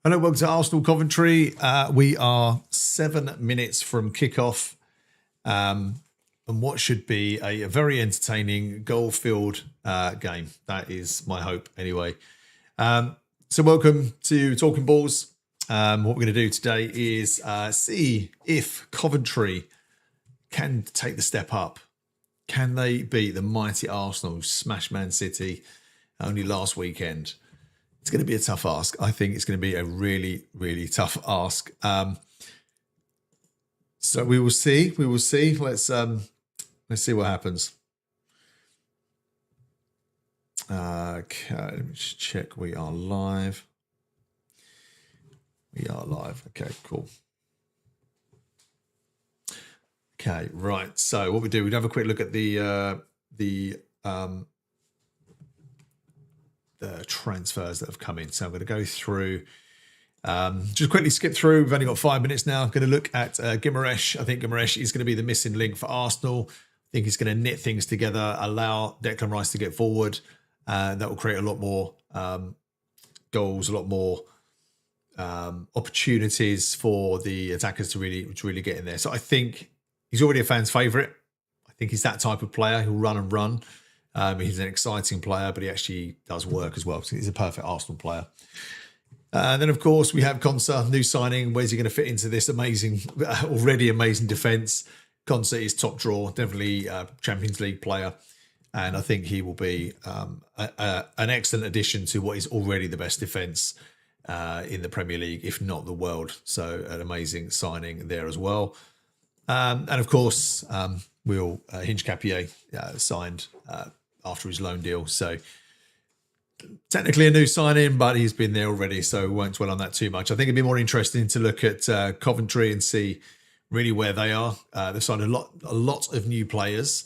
Hello, welcome to Arsenal Coventry. We are 7 minutes from kickoff, and what should be a very entertaining goal-filled game. That is my hope, anyway. So, welcome to Talking Balls. What we're going to do today is see if Coventry can take the step up. Can they beat the mighty Arsenal who smashed Man City only last weekend? It's going to be a tough ask. I think it's going to be a really, really tough ask. So we will see. We will see. Let's see what happens. Okay, let me just check. We are live. We are live. Okay, cool. Okay, right. So what we do, we'd have a quick look at the transfers that have come in. So I'm going to go through, just quickly skip through. We've only got 5 minutes now. I'm going to look at Guimaraes. I think Guimaraes is going to be the missing link for Arsenal. I think he's going to knit things together, allow Declan Rice to get forward. That will create a lot more goals, a lot more opportunities for the attackers to really get in there. So I think he's already a fan's favourite. I think he's that type of player who'll run and run. He's an exciting player, but he actually does work as well. So he's a perfect Arsenal player. Then, of course, we have Konsa, new signing. Where's he going to fit into this already amazing defence? Konsa is top draw, definitely a Champions League player. And I think he will be an excellent addition to what is already the best defence in the Premier League, if not the world. So an amazing signing there as well. And, of course, Hinge Capier signed after his loan deal. So technically a new signing, but he's been there already, so we won't dwell on that too much. I think it'd be more interesting to look at Coventry and see really where they are. They've signed a lot of new players.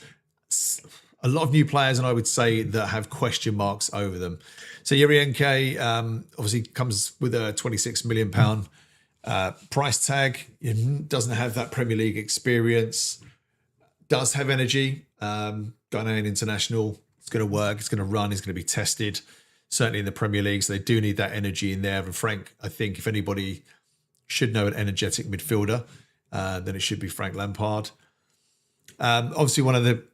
A lot of new players, and I would say that have question marks over them. So Yerienke obviously comes with a £26 million price tag. He doesn't have that Premier League experience. Does have energy. Ghanaian international. It's going to work. It's going to run. It's going to be tested. Certainly in the Premier League. So they do need that energy in there. And Frank, I think if anybody should know an energetic midfielder, then it should be Frank Lampard. Obviously one of the...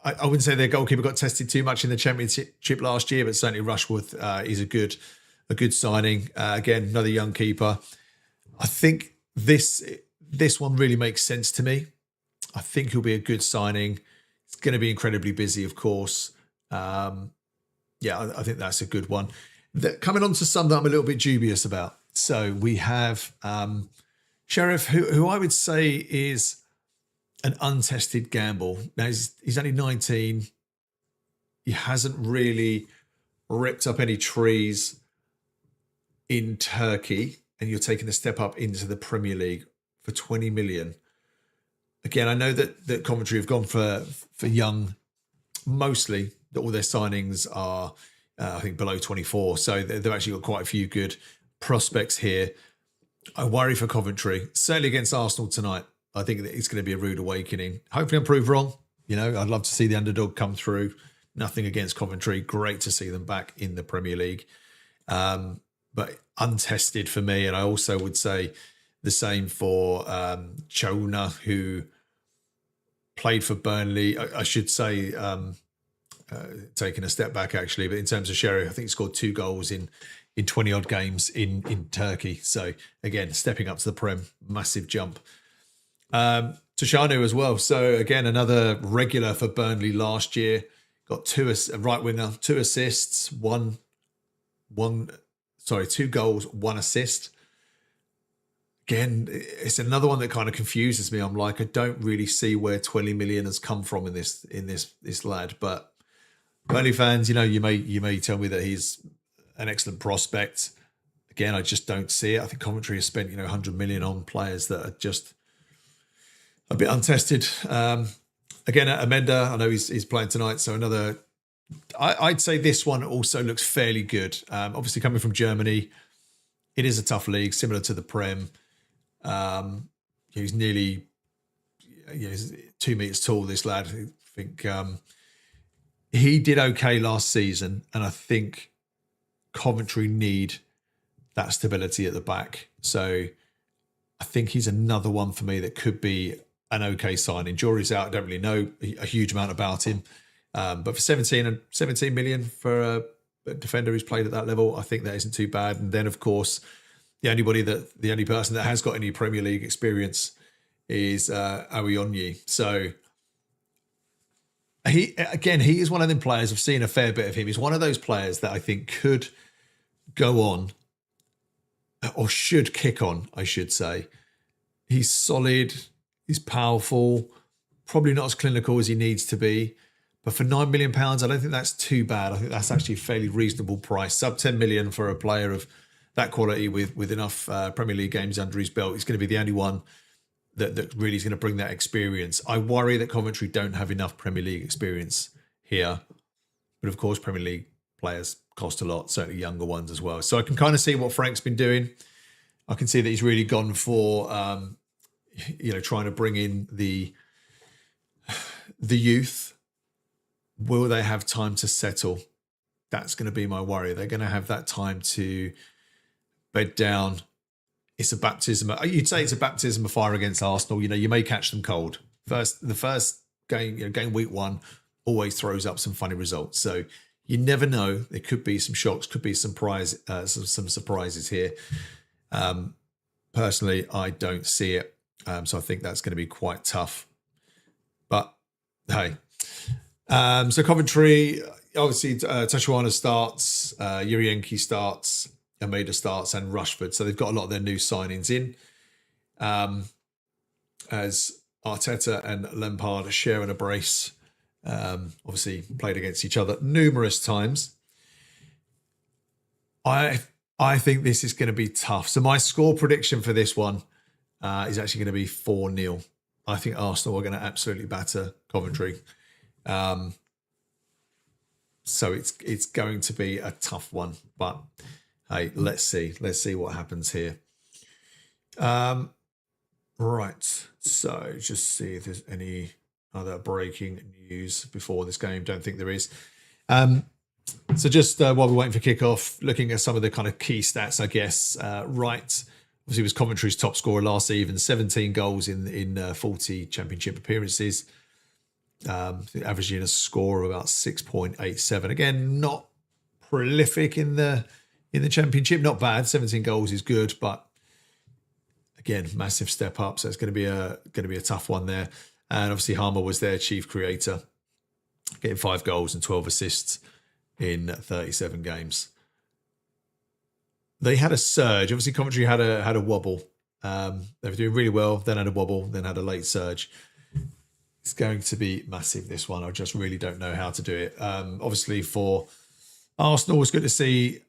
I wouldn't say their goalkeeper got tested too much in the Championship last year, but certainly Rushworth is a good signing. Again, another young keeper. I think this one really makes sense to me. I think he'll be a good signing. It's going to be incredibly busy, of course. I think that's a good one. Coming on to some that I'm a little bit dubious about. So we have Sheriff, who I would say is an untested gamble. Now, he's only 19. He hasn't really ripped up any trees in Turkey, and you're taking a step up into the Premier League for 20 million. Again, I know that Coventry have gone for young, mostly, that all their signings are, I think, below 24. So they've actually got quite a few good prospects here. I worry for Coventry, certainly against Arsenal tonight. I think that it's going to be a rude awakening. Hopefully I'm proved wrong. I'd love to see the underdog come through. Nothing against Coventry. Great to see them back in the Premier League. But untested for me. And I also would say the same for Chouna, who played for Burnley. I should say, taking a step back actually, but in terms of Sherry, I think he scored 2 goals in 20 odd games in Turkey. So again, stepping up to the Prem, massive jump. Tashanu as well. So again, another regular for Burnley last year. Got a right winger, 2 assists, 2 goals, 1 assist. Again, it's another one that kind of confuses me. I'm like, I don't really see where 20 million has come from in this lad. But Burnley fans, you may tell me that he's an excellent prospect. Again, I just don't see it. I think Coventry has spent 100 million on players that are just a bit untested. Again, Amenda, I know he's playing tonight, so another. I'd say this one also looks fairly good. Obviously, coming from Germany, it is a tough league, similar to the Prem. He's nearly, he's 2 meters tall. This lad, I think he did okay last season, and I think Coventry need that stability at the back. So I think he's another one for me that could be an okay signing. Jury's out. I don't really know a huge amount about him. But for 17 million for a defender who's played at that level, I think that isn't too bad. And then, of course, the only person that has got any Premier League experience is Awionyi. So he is one of them players. I've seen a fair bit of him. He's one of those players that I think could go on, or should kick on, I should say. He's solid. He's powerful. Probably not as clinical as he needs to be. But for £9 million, I don't think that's too bad. I think that's actually a fairly reasonable price. Sub 10 million for a player of that quality with enough Premier League games under his belt. He's going to be the only one that really is going to bring that experience. I worry that Coventry don't have enough Premier League experience here. But of course, Premier League players cost a lot, certainly younger ones as well. So I can kind of see what Frank's been doing. I can see that he's really gone for, trying to bring in the youth. Will they have time to settle? That's going to be my worry. They're going to have that time to bed down. It's a baptism. You'd say it's a baptism of fire against Arsenal. You may catch them cold. The first game, game week 1, always throws up some funny results. So you never know. There could be some shocks, could be some surprises here. Personally, I don't see it. So I think that's going to be quite tough. But hey. So Coventry, obviously, Tachuana starts, Yurienki starts, Almeida starts, and Rushford. So they've got a lot of their new signings in. As Arteta and Lampard share in a brace, obviously played against each other numerous times. I think this is going to be tough. So my score prediction for this one is actually going to be 4-0. I think Arsenal are going to absolutely batter Coventry. So it's going to be a tough one, but hey, let's see what happens here. Right. So just see if there's any other breaking news before this game. Don't think there is. So just while we're waiting for kickoff, looking at some of the kind of key stats, I guess. Wright, obviously, was Coventry's top scorer last season, 17 goals in 40 championship appearances. Averaging a score of about 6.87. Again, not prolific in the championship. Not bad. 17 goals is good, but again, massive step up. So it's going to be a tough one there. And obviously, Harmer was their chief creator, getting 5 goals and 12 assists in 37 games. They had a surge. Obviously, Coventry had a wobble. They were doing really well, then had a wobble, then had a late surge. It's going to be massive, this one. I just really don't know how to do it. Obviously, for Arsenal, it's good to see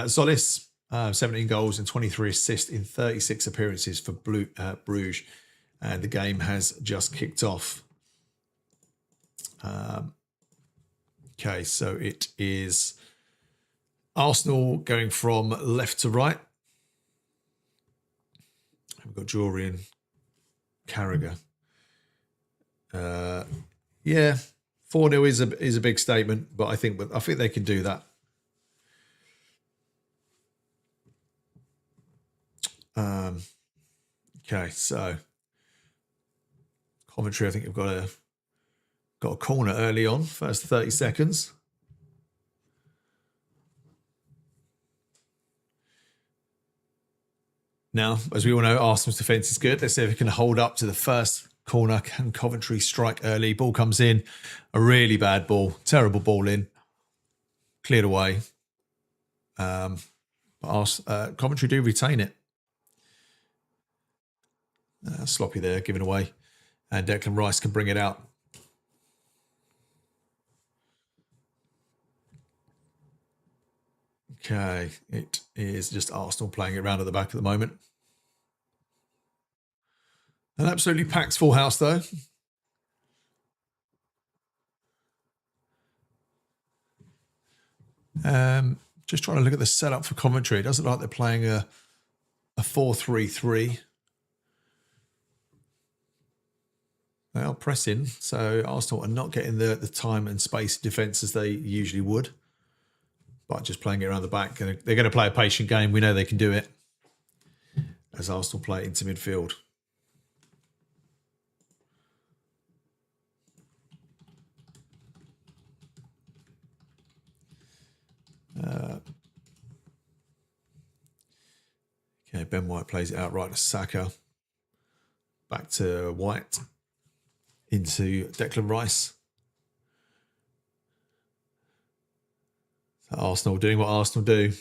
Solis, 17 goals and 23 assists in 36 appearances for Bruges. And the game has just kicked off. Okay, so it is Arsenal going from left to right. We've got Jory and Carragher. Yeah, 4-0 is a big statement, but I think they can do that. Okay, so Coventry, I think you've got a corner early on, first 30 seconds. Now, as we all know, Arsenal's defence is good. Let's see if it can hold up to the first corner. Can Coventry strike early? Ball comes in. A really bad ball. Terrible ball in. Cleared away. Coventry do retain it. Sloppy there, given away. And Declan Rice can bring it out. Okay, it is just Arsenal playing it around at the back at the moment. An absolutely packed full house, though. Just trying to look at the setup for Coventry. It doesn't look like they're playing a 4-3-3. They are pressing, so Arsenal are not getting the time and space defence as they usually would. but just playing it around the back. They're going to play a patient game. We know they can do it as Arsenal play into midfield. Okay, Ben White plays it outright to Saka. Back to White. Into Declan Rice. So Arsenal doing what Arsenal do.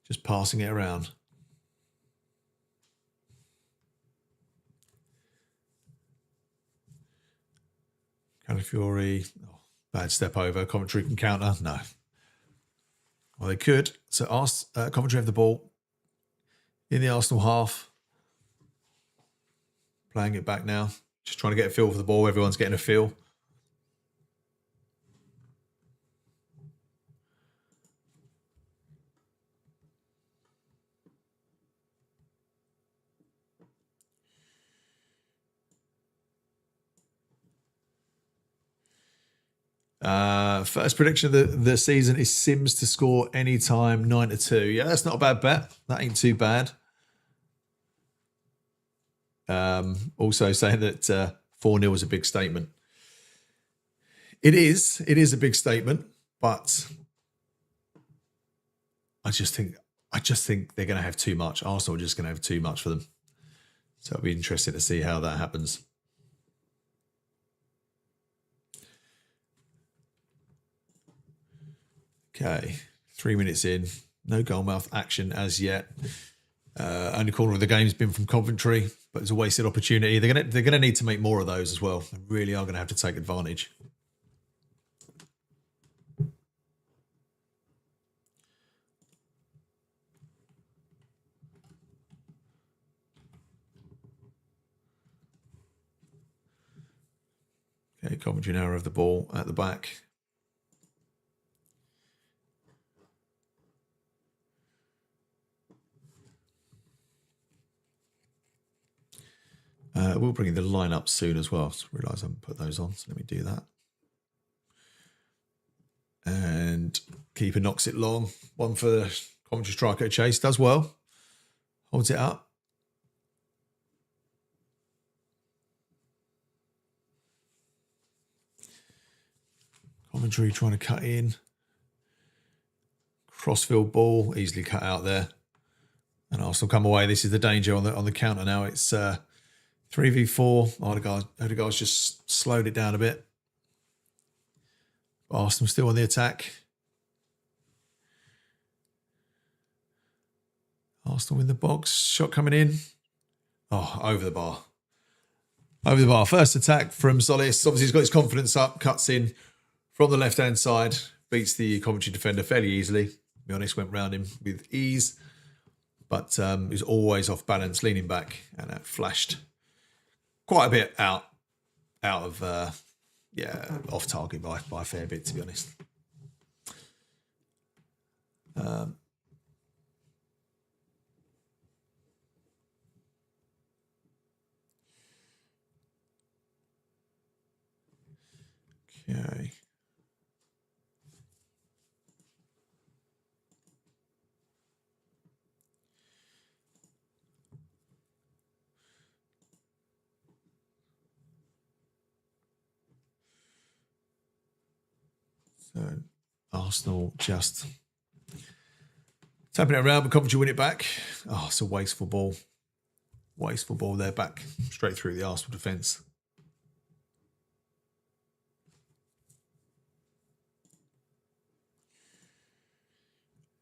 Just passing it around. Calafiori. Oh, bad step over. Coventry can counter. No. Well, they could. So Coventry have the ball in the Arsenal half. Playing it back now. Just trying to get a feel for the ball. Everyone's getting a feel. First prediction of the season is Sims to score anytime 9-2. Yeah, that's not a bad bet. That ain't too bad. Also saying that 4-0 is a big statement. It is a big statement, but I just think they're going to have too much. Arsenal are just going to have too much for them. So it'll be interesting to see how that happens. Okay, 3 minutes in. No goalmouth action as yet. Only corner of the game's been from Coventry, but it's a wasted opportunity. They're gonna need to make more of those as well. They really are going to have to take advantage. Okay, Coventry now have the ball at the back. We'll bring the line up soon as well. So I realise I haven't put those on, so let me do that. And keeper knocks it long. One for the Coventry striker. Chase does well. Holds it up. Coventry trying to cut in. Crossfield ball, easily cut out there. And Arsenal come away. This is the danger on the counter now. It's 3v4. Odegaard's just slowed it down a bit. Arsenal still on the attack. Arsenal in the box. Shot coming in. Oh, over the bar. Over the bar. First attack from Solis. Obviously, he's got his confidence up. Cuts in from the left-hand side. Beats the Coventry defender fairly easily. To be honest, went round him with ease. But he was always off balance, leaning back. And that flashed quite a bit out of, off target by a fair bit, to be honest. Okay. So Arsenal just tapping it around, but Coventry win it back. Oh, it's a wasteful ball. Wasteful ball there, back straight through the Arsenal defence.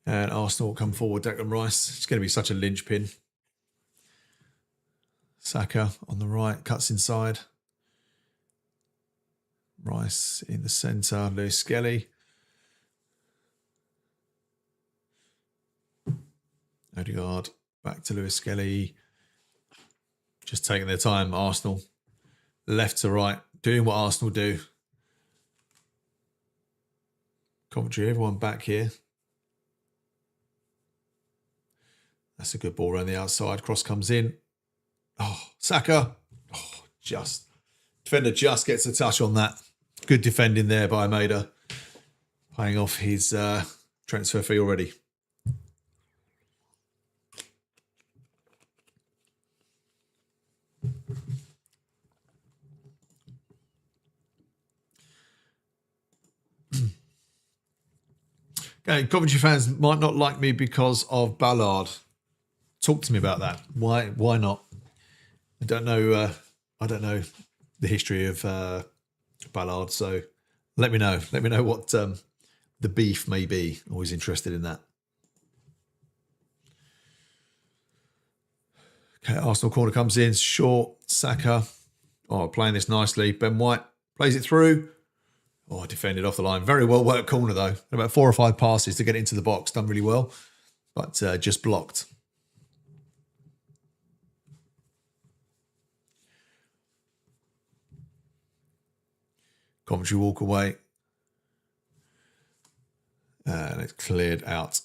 And Arsenal come forward. Declan Rice. It's going to be such a linchpin. Saka on the right, cuts inside. Rice in the centre. Lewis Skelly. Odegaard back to Lewis Skelly. Just taking their time. Arsenal left to right, doing what Arsenal do. Coventry, everyone back here. That's a good ball around the outside. Cross comes in. Oh, Saka. Oh, defender just gets a touch on that. Good defending there by Maeda. paying off his transfer fee already. Okay, Coventry fans might not like me because of Ballard. Talk to me about that. Why not? I don't know. I don't know the history of Ballard, so let me know. Let me know what the beef may be. Always interested in that. Okay, Arsenal corner comes in. Short, Saka. Oh, playing this nicely. Ben White plays it through. Oh, defended off the line. Very well worked corner, though. About 4 or 5 passes to get into the box. Done really well, but just blocked. Coventry walk away. And it's cleared out.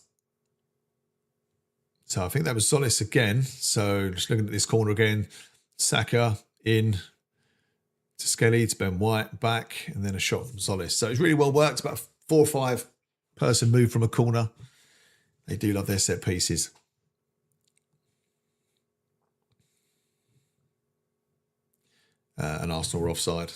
So I think that was Solis again. So just looking at this corner again. Saka in to Skelly, to Ben White, back, and then a shot from Solis. So it's really well worked. About a 4 or 5 person move from a corner. They do love their set pieces. And Arsenal were offside.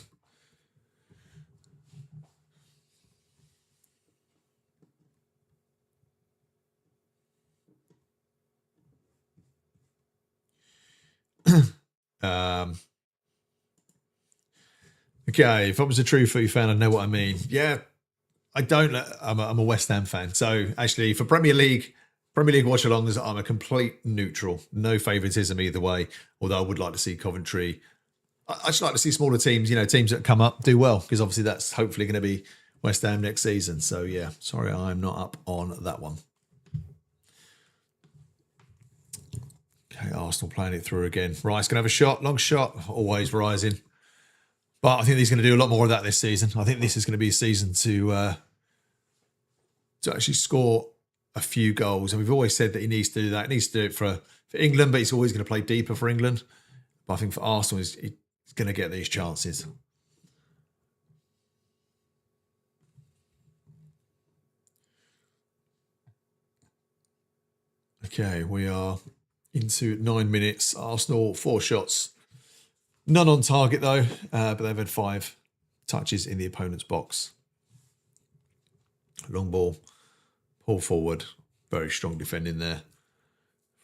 Okay, if I was a true footy fan, I'd know what I mean. Yeah, I don't. I'm a West Ham fan. So actually, for Premier League watch-alongs, I'm a complete neutral. No favouritism either way. Although I would like to see Coventry. I just like to see smaller teams, teams that come up do well, because obviously that's hopefully going to be West Ham next season. So yeah, sorry, I'm not up on that one. Okay, Arsenal playing it through again. Rice going to have a shot, long shot, always rising. But I think he's going to do a lot more of that this season. I think this is going to be a season to actually score a few goals. And we've always said that he needs to do that. He needs to do it for England, but he's always going to play deeper for England. But I think for Arsenal, he's going to get these chances. Okay, we are into 9 minutes. Arsenal, 4 shots. None on target, though, but they've had 5 touches in the opponent's box. Long ball, pull forward. Very strong defending there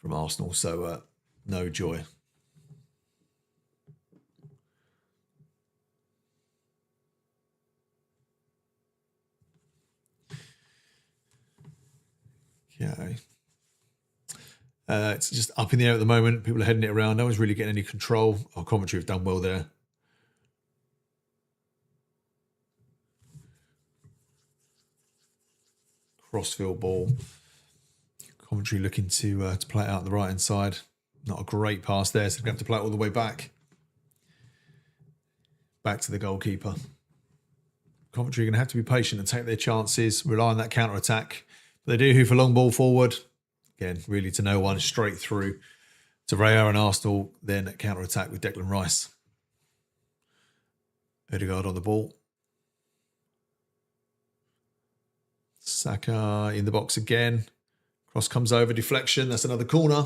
from Arsenal, so no joy. Okay. It's just up in the air at the moment. People are heading it around. No one's really getting any control. Our Coventry have done well there. Crossfield ball. Coventry looking to play it out the right-hand side. Not a great pass there, so they're going to have to play it all the way back. Back to the goalkeeper. Coventry are going to have to be patient and take their chances, rely on that counter-attack. They do hoof a long ball forward. Again, really to no one, straight through to Raya and Arsenal, then counter-attack with Declan Rice. Odegaard on the ball. Saka in the box again. Cross comes over, deflection. That's another corner.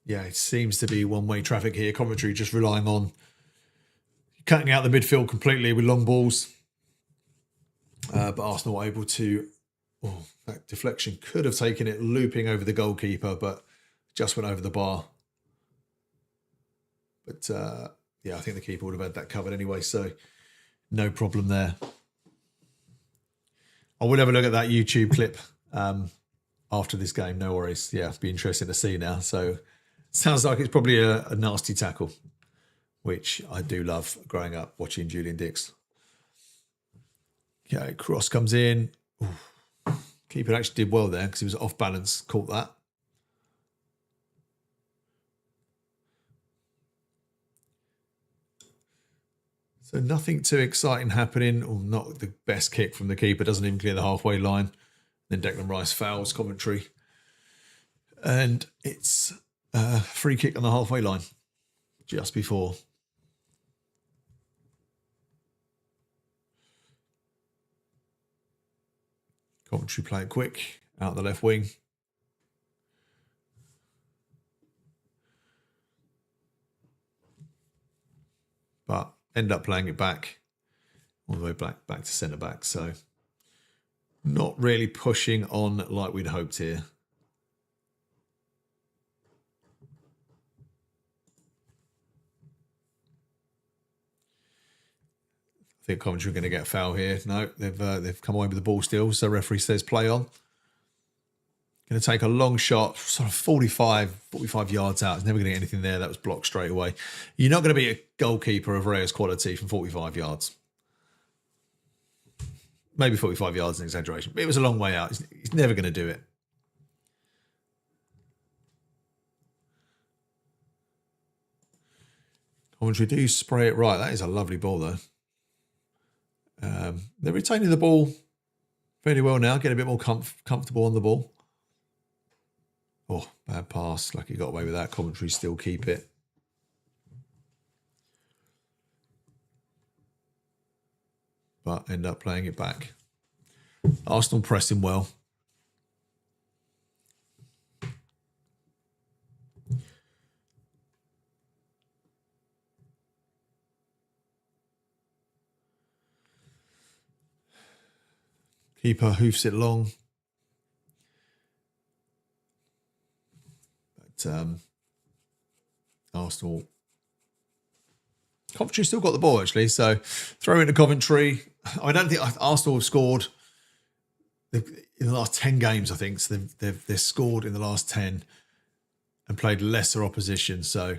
Yeah, it seems to be one-way traffic here. Coventry just relying on cutting out the midfield completely with long balls. But Arsenal were able to... Oh, that deflection could have taken it looping over the goalkeeper, but just went over the bar. But yeah, I think the keeper would have had that covered anyway, so no problem there. I will have a look at that YouTube clip after this game, no worries. Yeah, it'll be interesting to see now. So sounds like it's probably a nasty tackle, which I do love growing up watching Julian Dix. Okay, cross comes in. Ooh. Keeper actually did well there because he was off balance, caught that. So nothing too exciting happening, or not the best kick from the keeper, doesn't even clear the halfway line. Then Declan Rice fouls Coventry. And it's a free kick on the halfway line, just before. Coventry play it quick out the left wing. But end up playing it back all the way back to centre back. So not really pushing on like we'd hoped here. I think Coventry are going to get a foul here. No, they've come away with the ball still. So referee says play on. Going to take a long shot, sort of 45 yards out. It's never going to get anything there. That was blocked straight away. You're not going to be a goalkeeper of Raya's quality from 45 yards. Maybe 45 yards is an exaggeration. But it was a long way out. He's never going to do it. Coventry do spray it right. That is a lovely ball, though. They're retaining the ball fairly well now. Get a bit more comfortable on the ball. Oh, bad pass. Lucky got away with that. Coventry still keep it. But end up playing it back. Arsenal pressing well. Keeper hoofs it long. But Arsenal. Coventry still got the ball, actually. So throw into Coventry. I don't think Arsenal have scored in the last 10 games, I think. So they've scored in the last 10 and played lesser opposition. So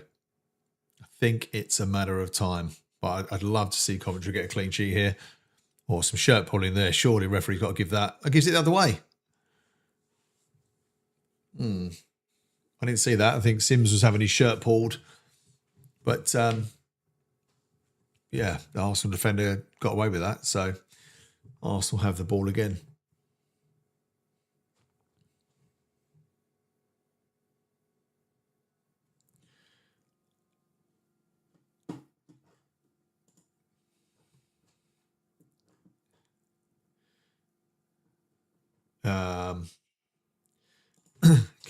I think it's a matter of time. But I'd love to see Coventry get a clean sheet here. Or some shirt pulling there. Surely referee's got to give that. It gives it the other way. I didn't see that. I think Sims was having his shirt pulled. But, yeah, the Arsenal defender got away with that. So Arsenal have the ball again.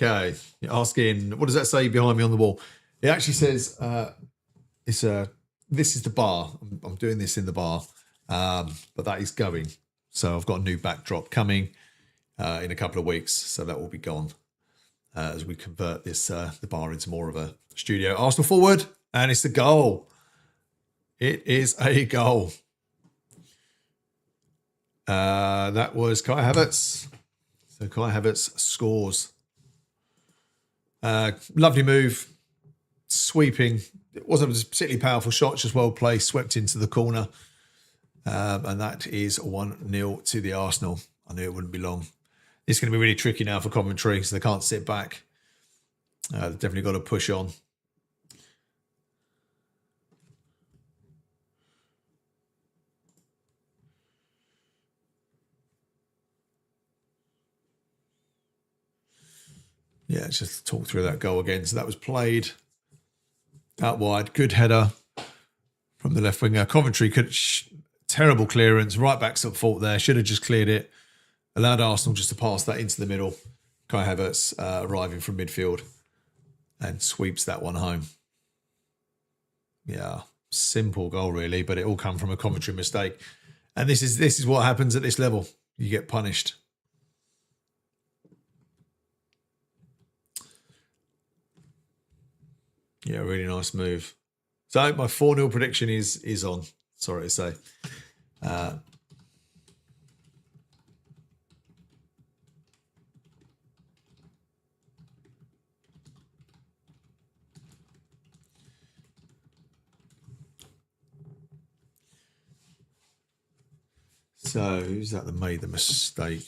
Okay, you're asking, what does that say behind me on the wall? It actually says this is the bar. I'm doing this in the bar, but that is going. So I've got a new backdrop coming in a couple of weeks, so that will be gone as we convert this the bar into more of a studio. Arsenal forward, and it's the goal. It is a goal. That was Kai Havertz. So Kai Havertz scores. Lovely move. Sweeping. It wasn't a particularly powerful shot, just well placed, swept into the corner. And that is 1-0 to the Arsenal. I knew it wouldn't be long. It's going to be really tricky now for Coventry, so they can't sit back. They've definitely got to push on. Yeah, let's just talk through that goal again. So that was played out wide. Good header from the left winger. Coventry terrible clearance. Right back's at fault there. Should have just cleared it. Allowed Arsenal just to pass that into the middle. Kai Havertz arriving from midfield and sweeps that one home. Yeah, simple goal really, but it all come from a Coventry mistake. And this is what happens at this level. You get punished. Yeah, really nice move. So my 4-0 prediction is on. Sorry to say. So who's that made the mistake?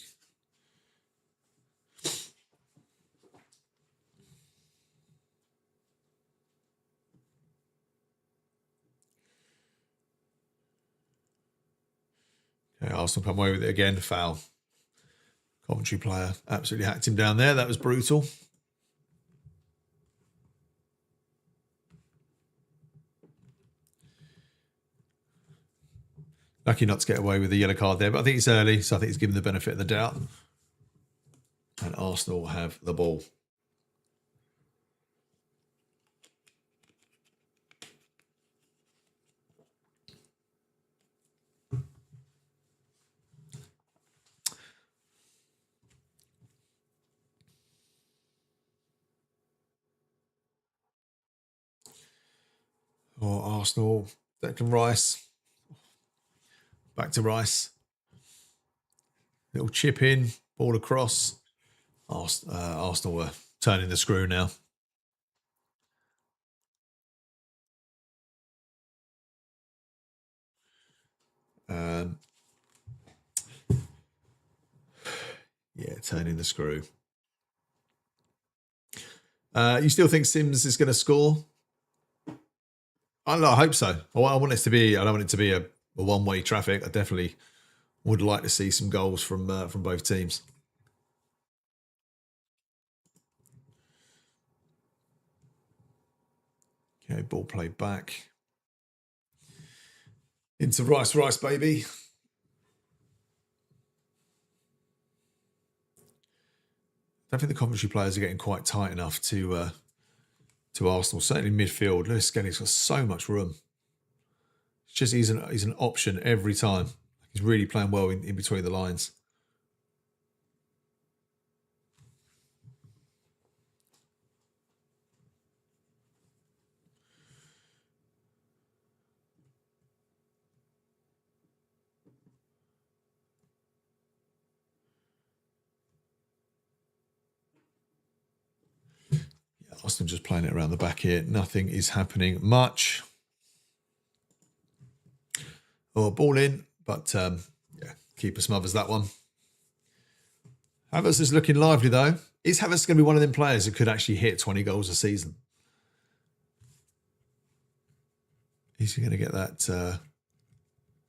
Okay, Arsenal come away with it again. Foul. Coventry player absolutely hacked him down there. That was brutal. Lucky not to get away with the yellow card there, but I think it's early, so I think he's given the benefit of the doubt. And Arsenal have the ball. Or Arsenal, Declan Rice. Back to Rice. Little chip in, ball across. Arsenal were turning the screw now. Yeah, turning the screw. You still think Sims is going to score? I hope so. I want it to be. I don't want it to be a one-way traffic. I definitely would like to see some goals from both teams. Okay, ball played back into Rice, baby. I don't think the Coventry players are getting quite tight enough to Arsenal. Certainly midfield. Lewis Skelly's got so much room. It's just he's an option every time. He's really playing well in between the lines. Arsenal just playing it around the back here. Nothing is happening much. Oh, ball in, but yeah, keeper smothers that one. Havertz is looking lively though. Is Havertz going to be one of them players that could actually hit 20 goals a season? Is he going to get that?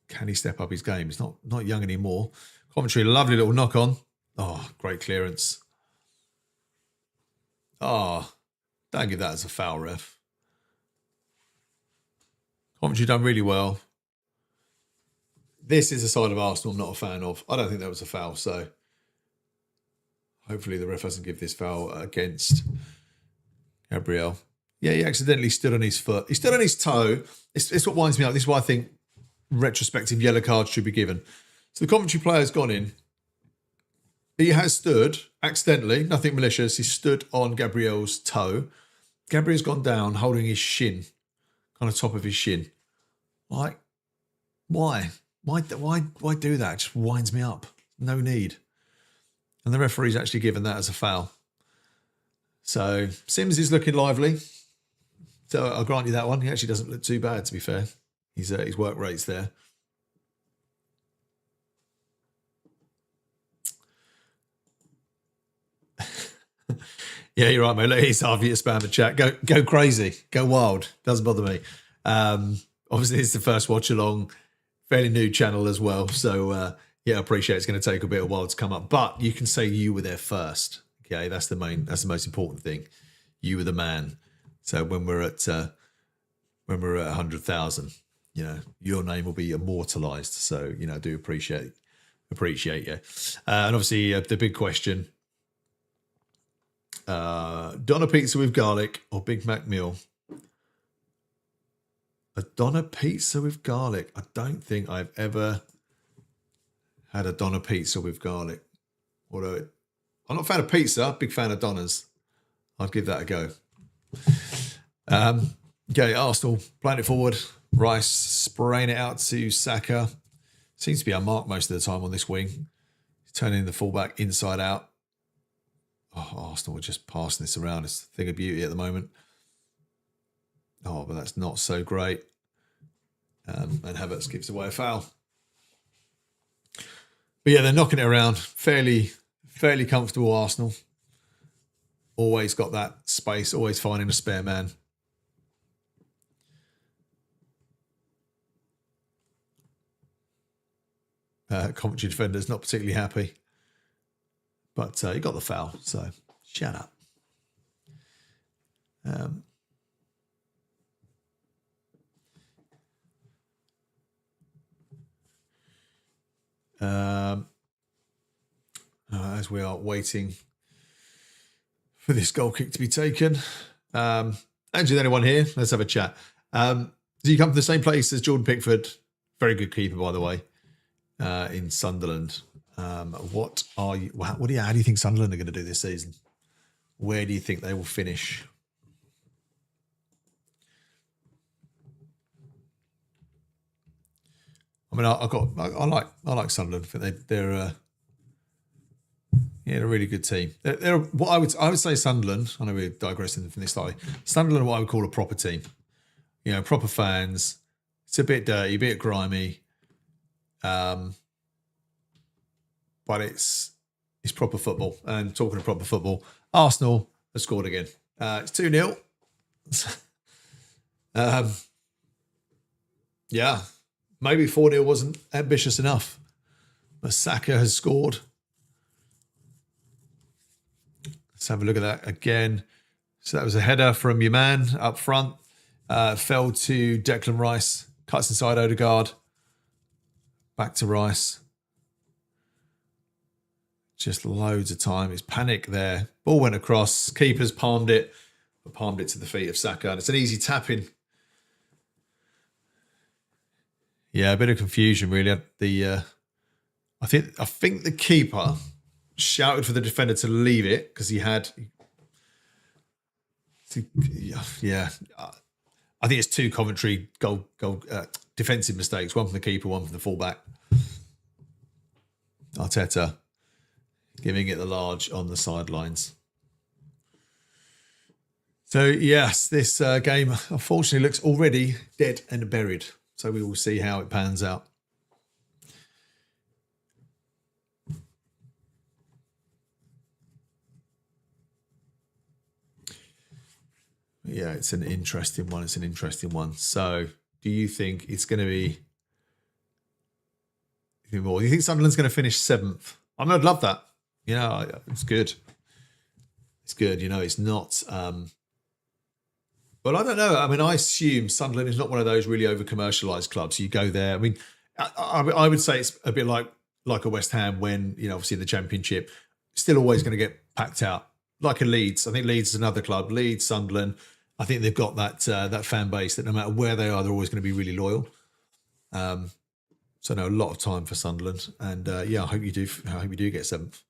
Can he step up his game? He's not young anymore. Coventry, lovely little knock on. Oh, great clearance. Oh, don't give that as a foul, ref. Coventry done really well. This is a side of Arsenal I'm not a fan of. I don't think that was a foul, so hopefully the ref doesn't give this foul against Gabriel. Yeah, he accidentally stood on his foot. He stood on his toe. It's what winds me up. This is why I think retrospective yellow cards should be given. So the Coventry player's gone in. He has stood, accidentally, nothing malicious. He stood on Gabriel's toe. Gabriel's gone down, holding his shin, kind of top of his shin. Like, why? Why do that? It just winds me up. No need. And the referee's actually given that as a foul. So Sims is looking lively. So I'll grant you that one. He actually doesn't look too bad, to be fair. His work rate's there. Yeah, you're right, mate. Look, he's half your spam and chat. Go crazy. Go wild. Doesn't bother me. Obviously, it's the first watch along. Fairly new channel as well. So, yeah, I appreciate it's going to take a bit of a while to come up. But you can say you were there first. Okay, that's the most important thing. You were the man. So when we're at 100,000, you know, your name will be immortalized. So, you know, I do appreciate you. And obviously, the big question: Doner pizza with garlic or Big Mac meal? A Doner pizza with garlic. I don't think I've ever had a Doner pizza with garlic. Although I'm not a fan of pizza, big fan of Doners. I'd give that a go. Okay, Arsenal playing it forward. Rice spraying it out to Saka. Seems to be unmarked most of the time on this wing. He's turning the fullback inside out. Oh, Arsenal are just passing this around. It's a thing of beauty at the moment. Oh, but that's not so great. And Havertz gives away a foul. But yeah, they're knocking it around. Fairly comfortable Arsenal. Always got that space, always finding a spare man. Coventry defender's not particularly happy. But he got the foul, so shut up. As we are waiting for this goal kick to be taken. Andrew, anyone here? Let's have a chat. Do you come from the same place as Jordan Pickford? Very good keeper, by the way, in Sunderland. How do you think Sunderland are going to do this season? Where do you think they will finish? I mean, I like Sunderland. I think they're a really good team. They're what I would say Sunderland. I know we're digressing from this slightly. Sunderland are what I would call a proper team. Proper fans. It's a bit dirty, a bit grimy, but it's proper football. And talking of proper football, Arsenal have scored again. It's 2-0. Yeah. Maybe 4-0 wasn't ambitious enough. But Saka has scored. Let's have a look at that again. So that was a header from your man up front. Fell to Declan Rice. Cuts inside Odegaard. Back to Rice. Just loads of time. It's panic there. Ball went across. Keeper's palmed it. But palmed it to the feet of Saka. And it's an easy tap-in. Yeah, a bit of confusion really. I think the keeper shouted for the defender to leave it because he had. Yeah, I think it's two Coventry goal defensive mistakes. One from the keeper, one from the fullback. Arteta giving it the large on the sidelines. So yes, this game unfortunately looks already dead and buried. So we will see how it pans out. Yeah, it's an interesting one. So do you think it's going to be more? Do you think Sunderland's going to finish 7th? I mean, I'd love that. It's good. It's good. It's not... But I don't know. I mean, I assume Sunderland is not one of those really over-commercialised clubs. You go there. I mean, I would say it's a bit like a West Ham when, obviously in the Championship, still always going to get packed out. Like a Leeds. I think Leeds is another club. Leeds, Sunderland. I think they've got that fan base that no matter where they are, they're always going to be really loyal. So no, a lot of time for Sunderland. And I hope you do. I hope you do get 7th.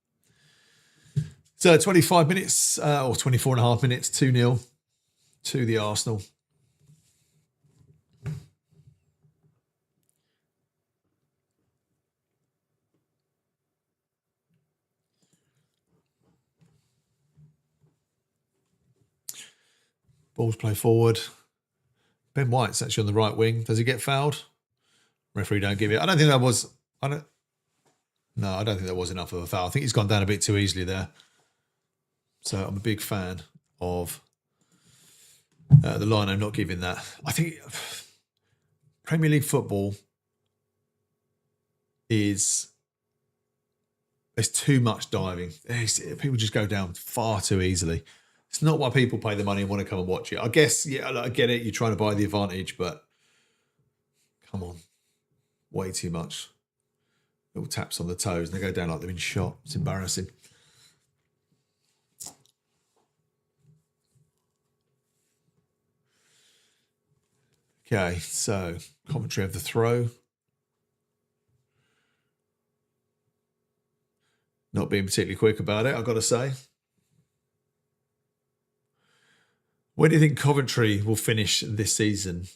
So 25 minutes or 24 and a half minutes, 2-0. To the Arsenal. Balls play forward. Ben White's actually on the right wing. Does he get fouled? Referee don't give it. I don't think that was enough of a foul. I think he's gone down a bit too easily there. So I'm a big fan of the line. I'm not giving that. I think Premier League football there's too much diving. People just go down far too easily. It's not why people pay the money and want to come and watch it. I guess, I get it. You're trying to buy the advantage, but come on. Way too much. Little taps on the toes and they go down like they've been shot. It's embarrassing. Okay, so Coventry have the throw. Not being particularly quick about it, I've got to say. Where do you think Coventry will finish this season?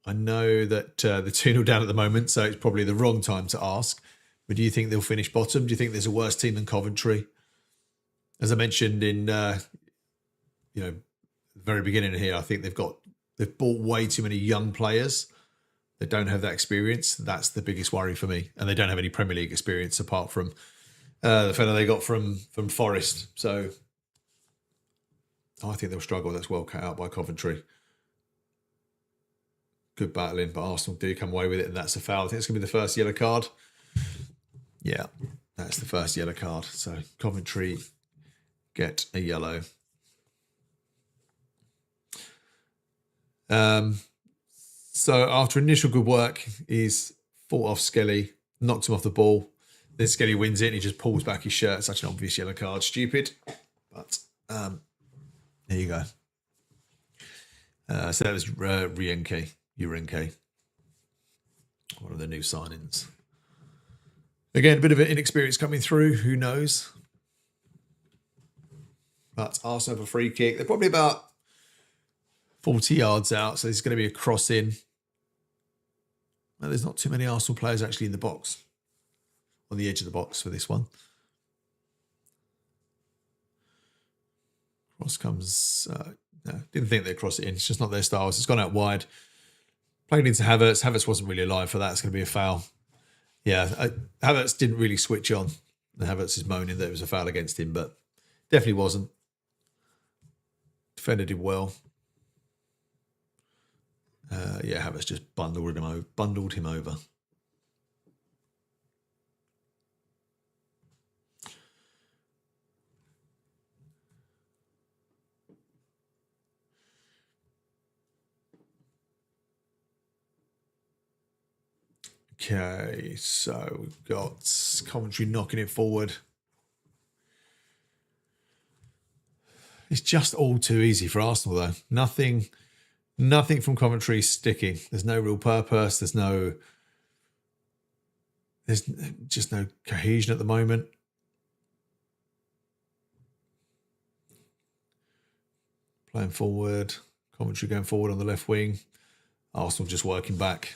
I know that they're 2-0 down at the moment, so it's probably the wrong time to ask. But do you think they'll finish bottom? Do you think there's a worse team than Coventry? As I mentioned in the very beginning here, I think they've bought way too many young players that don't have that experience. That's the biggest worry for me. And they don't have any Premier League experience apart from the fellow they got from Forest. So I think they'll struggle. That's well cut out by Coventry. Good battling, but Arsenal do come away with it, and that's a foul. I think it's going to be the first yellow card. Yeah, that's the first yellow card. So Coventry get a yellow. So after initial good work, he's fought off Skelly, knocked him off the ball. Then Skelly wins it and he just pulls back his shirt. Such an obvious yellow card. Stupid. But There you go. So that was Urenke, one of the new signings. Again, a bit of an inexperience coming through. Who knows? But Arsenal have a free kick. They're probably about 40 yards out, so there's going to be a cross in. Well, there's not too many Arsenal players actually in the box, on the edge of the box for this one. Cross comes. No, didn't think they'd cross it in. It's just not their style. It's gone out wide. Played into Havertz. Havertz wasn't really alive for that. It's going to be a foul. Yeah, Havertz didn't really switch on. And Havertz is moaning that it was a foul against him, but definitely wasn't. Defender did well. Yeah, Havertz just bundled him over. Okay, so we've got Coventry knocking it forward. It's just all too easy for Arsenal, though. Nothing from Coventry sticking. There's no real purpose. There's just no cohesion at the moment. Playing forward. Coventry going forward on the left wing. Arsenal just working back.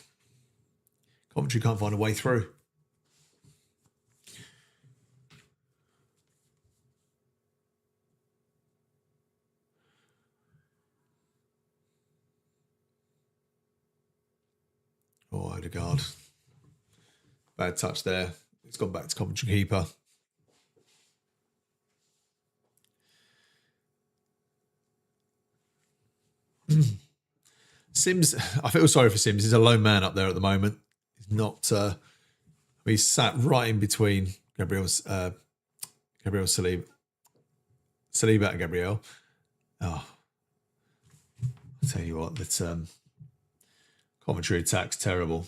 Coventry can't find a way through. Oh, Odegaard. Bad touch there. It's gone back to Coventry keeper. Sims, I feel sorry for Sims. He's a lone man up there at the moment. He's not. He's sat right in between Gabriel Saliba and Gabriel. Oh, I'll tell you what, that Coventry attack's terrible.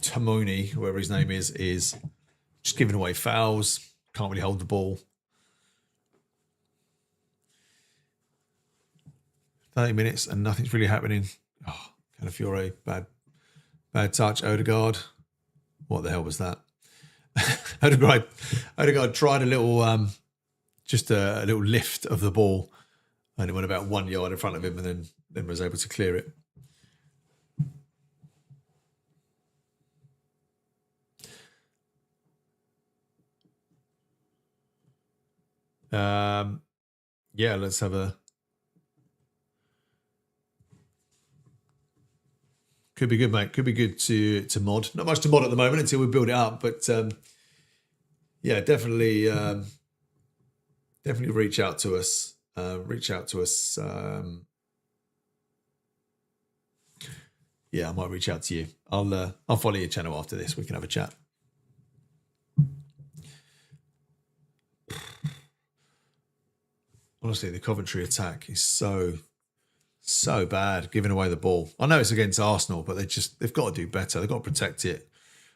Tamoni, whoever his name is just giving away fouls. Can't really hold the ball. 30 minutes and nothing's really happening. Oh, Calafiore, bad touch. Odegaard. What the hell was that? Odegaard tried a little, just a little lift of the ball, and it went about 1 yard in front of him, and then was able to clear it. Yeah, let's have a. Could be good, mate. Could be good to mod. Not much to mod at the moment until we build it up, but yeah, definitely reach out to us. Yeah, I might reach out to you. I'll follow your channel after this. We can have a chat. Honestly, the Coventry attack is so bad, giving away the ball. I know it's against Arsenal, but they've got to do better. They've got to protect it.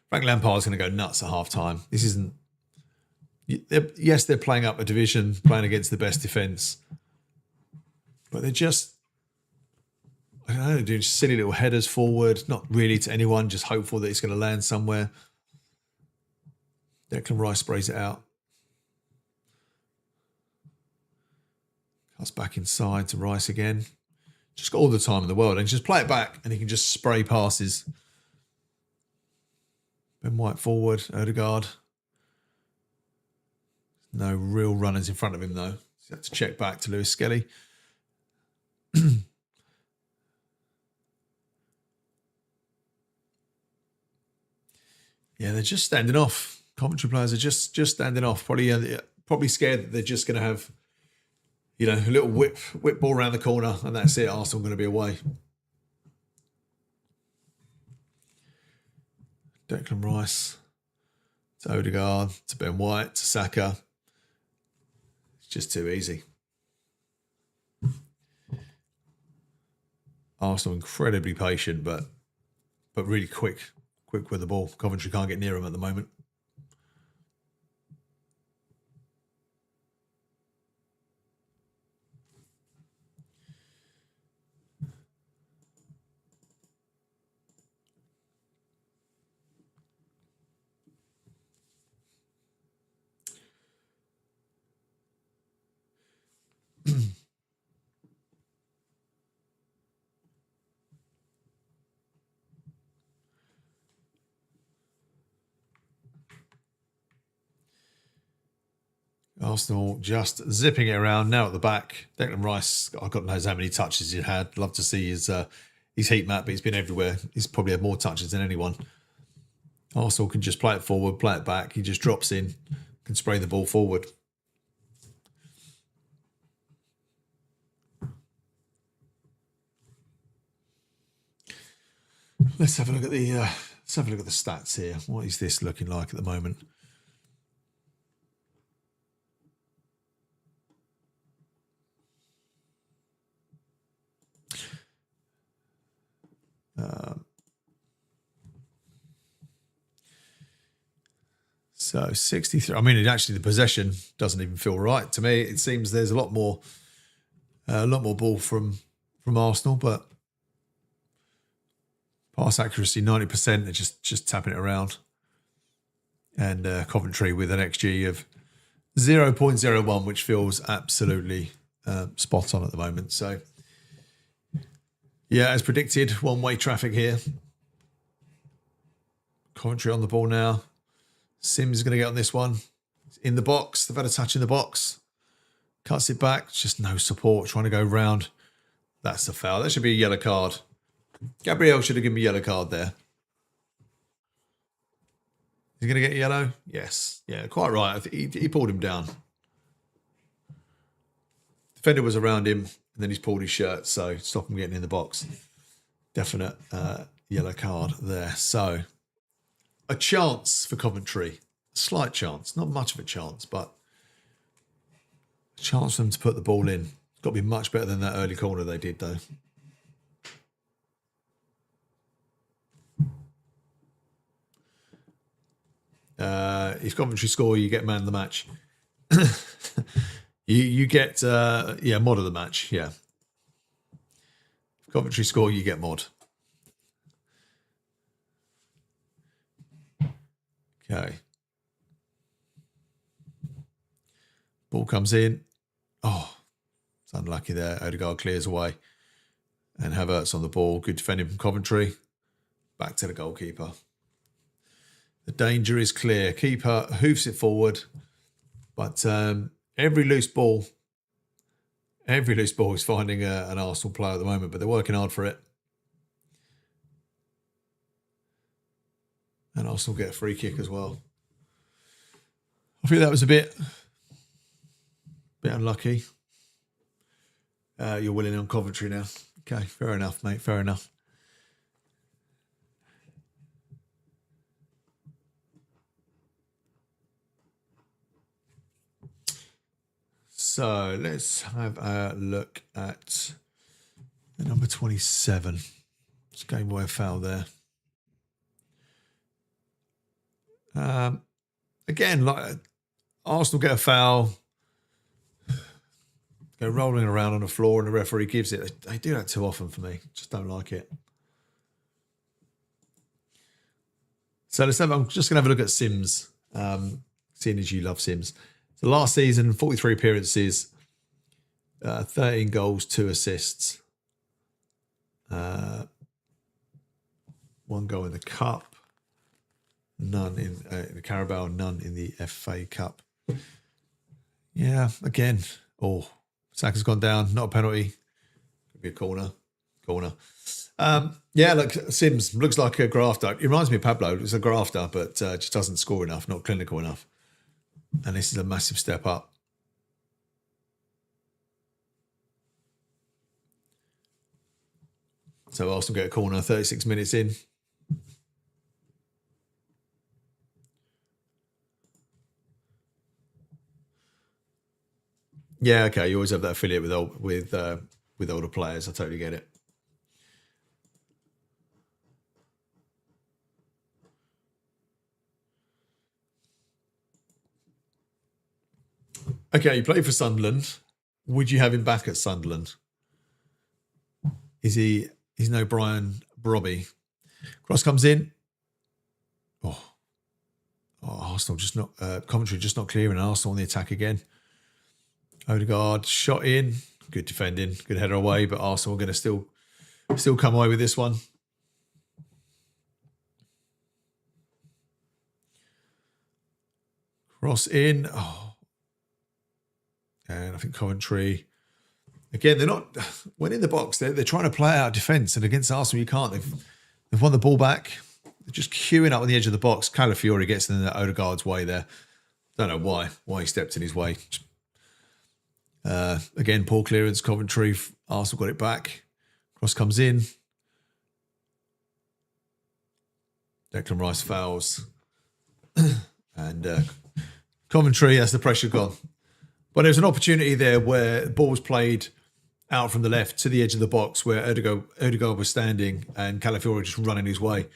Frank Lampard's going to go nuts at half time. This isn't. Yes, they're playing up a division, playing against the best defence, but they're just, I don't know, doing silly little headers forward, not really to anyone, just hopeful that it's going to land somewhere. Declan Rice sprays it out. Cuts back inside to Rice again. Just got all the time in the world, and just play it back, and he can just spray passes. Ben White forward, Odegaard. No real runners in front of him though. So he had to check back to Lewis Skelly. Yeah, they're just standing off. Coventry players are just standing off. Probably scared that they're just going to have, a little whip ball around the corner, and that's it. Arsenal going to be away. Declan Rice to Odegaard to Ben White to Saka. It's just too easy. Arsenal incredibly patient, but really quick with the ball. Coventry can't get near them at the moment. Arsenal just zipping it around now at the back. Declan Rice, God knows how many touches he had. Love to see his heat map, but he's been everywhere. He's probably had more touches than anyone. Arsenal can just play it forward, play it back. He just drops in, can spray the ball forward. Let's have a look at the stats here. What is this looking like at the moment? So 63. I mean, actually, the possession doesn't even feel right to me. It seems there's a lot more ball from Arsenal, but pass accuracy 90%. They're just tapping it around, and Coventry with an XG of 0.01, which feels absolutely spot on at the moment. So, yeah, as predicted, one-way traffic here. Coventry on the ball now. Sims is going to get on this one. In the box. They've had a touch in the box. Cuts it back. Just no support. Trying to go round. That's a foul. That should be a yellow card. Gabriel should have given me a yellow card there. Is he going to get yellow? Yes. Yeah, quite right. I think he pulled him down. Defender was around him, and then he's pulled his shirt, so stop him getting in the box. Definite yellow card there. So, a chance for Coventry. A slight chance. Not much of a chance, but a chance for them to put the ball in. It's got to be much better than that early corner they did, though. If Coventry score, you get man of the match. you get mod of the match. Yeah. If Coventry score, you get mod. Okay. Ball comes in. Oh, it's unlucky there. Odegaard clears away. And Havertz on the ball. Good defending from Coventry. Back to the goalkeeper. The danger is clear. Keeper hoofs it forward. But every loose ball is finding an Arsenal player at the moment, but they're working hard for it. And Arsenal get a free kick as well. I think that was a bit unlucky. You're willing on Coventry now. Okay, fair enough, mate. Fair enough. So let's have a look at the number 27. It's game boy foul there. Again, like Arsenal get a foul, go rolling around on the floor, and the referee gives it. They do that too often for me. Just don't like it. So I'm just going to have a look at Sims, seeing as you love Sims. So last season, 43 appearances, 13 goals, 2 assists, 1 goal in the Cup, none in the Carabao, none in the FA Cup. Yeah, again, Saka's gone down, not a penalty. Could be a corner. Yeah, look, Sims looks like a grafter. It reminds me of Pablo. It's a grafter, but just doesn't score enough, not clinical enough. And this is a massive step up. So Arsenal get a corner 36 minutes in. Yeah, okay. You always have that affiliate with older players. I totally get it. Okay, you play for Sunderland. Would you have him back at Sunderland? He's no Brian Brobby. Cross comes in. Arsenal just not Coventry just not clearing. Arsenal on the attack again. Odegaard shot in. Good defending. Good header away, but Arsenal are going to still come away with this one. Cross in. And I think Coventry, again, they're not, when in the box, they're trying to play out defence. And against Arsenal, you can't. They've won the ball back. They're just queuing up on the edge of the box. Calafiori gets in Odegaard's way there. Don't know why he stepped in his way. Again, poor clearance. Coventry, Arsenal got it back. Cross comes in. Declan Rice fouls. And Coventry has the pressure gone. But there's an opportunity there where the ball was played out from the left to the edge of the box where Odegaard was standing and Calafiori just running his way.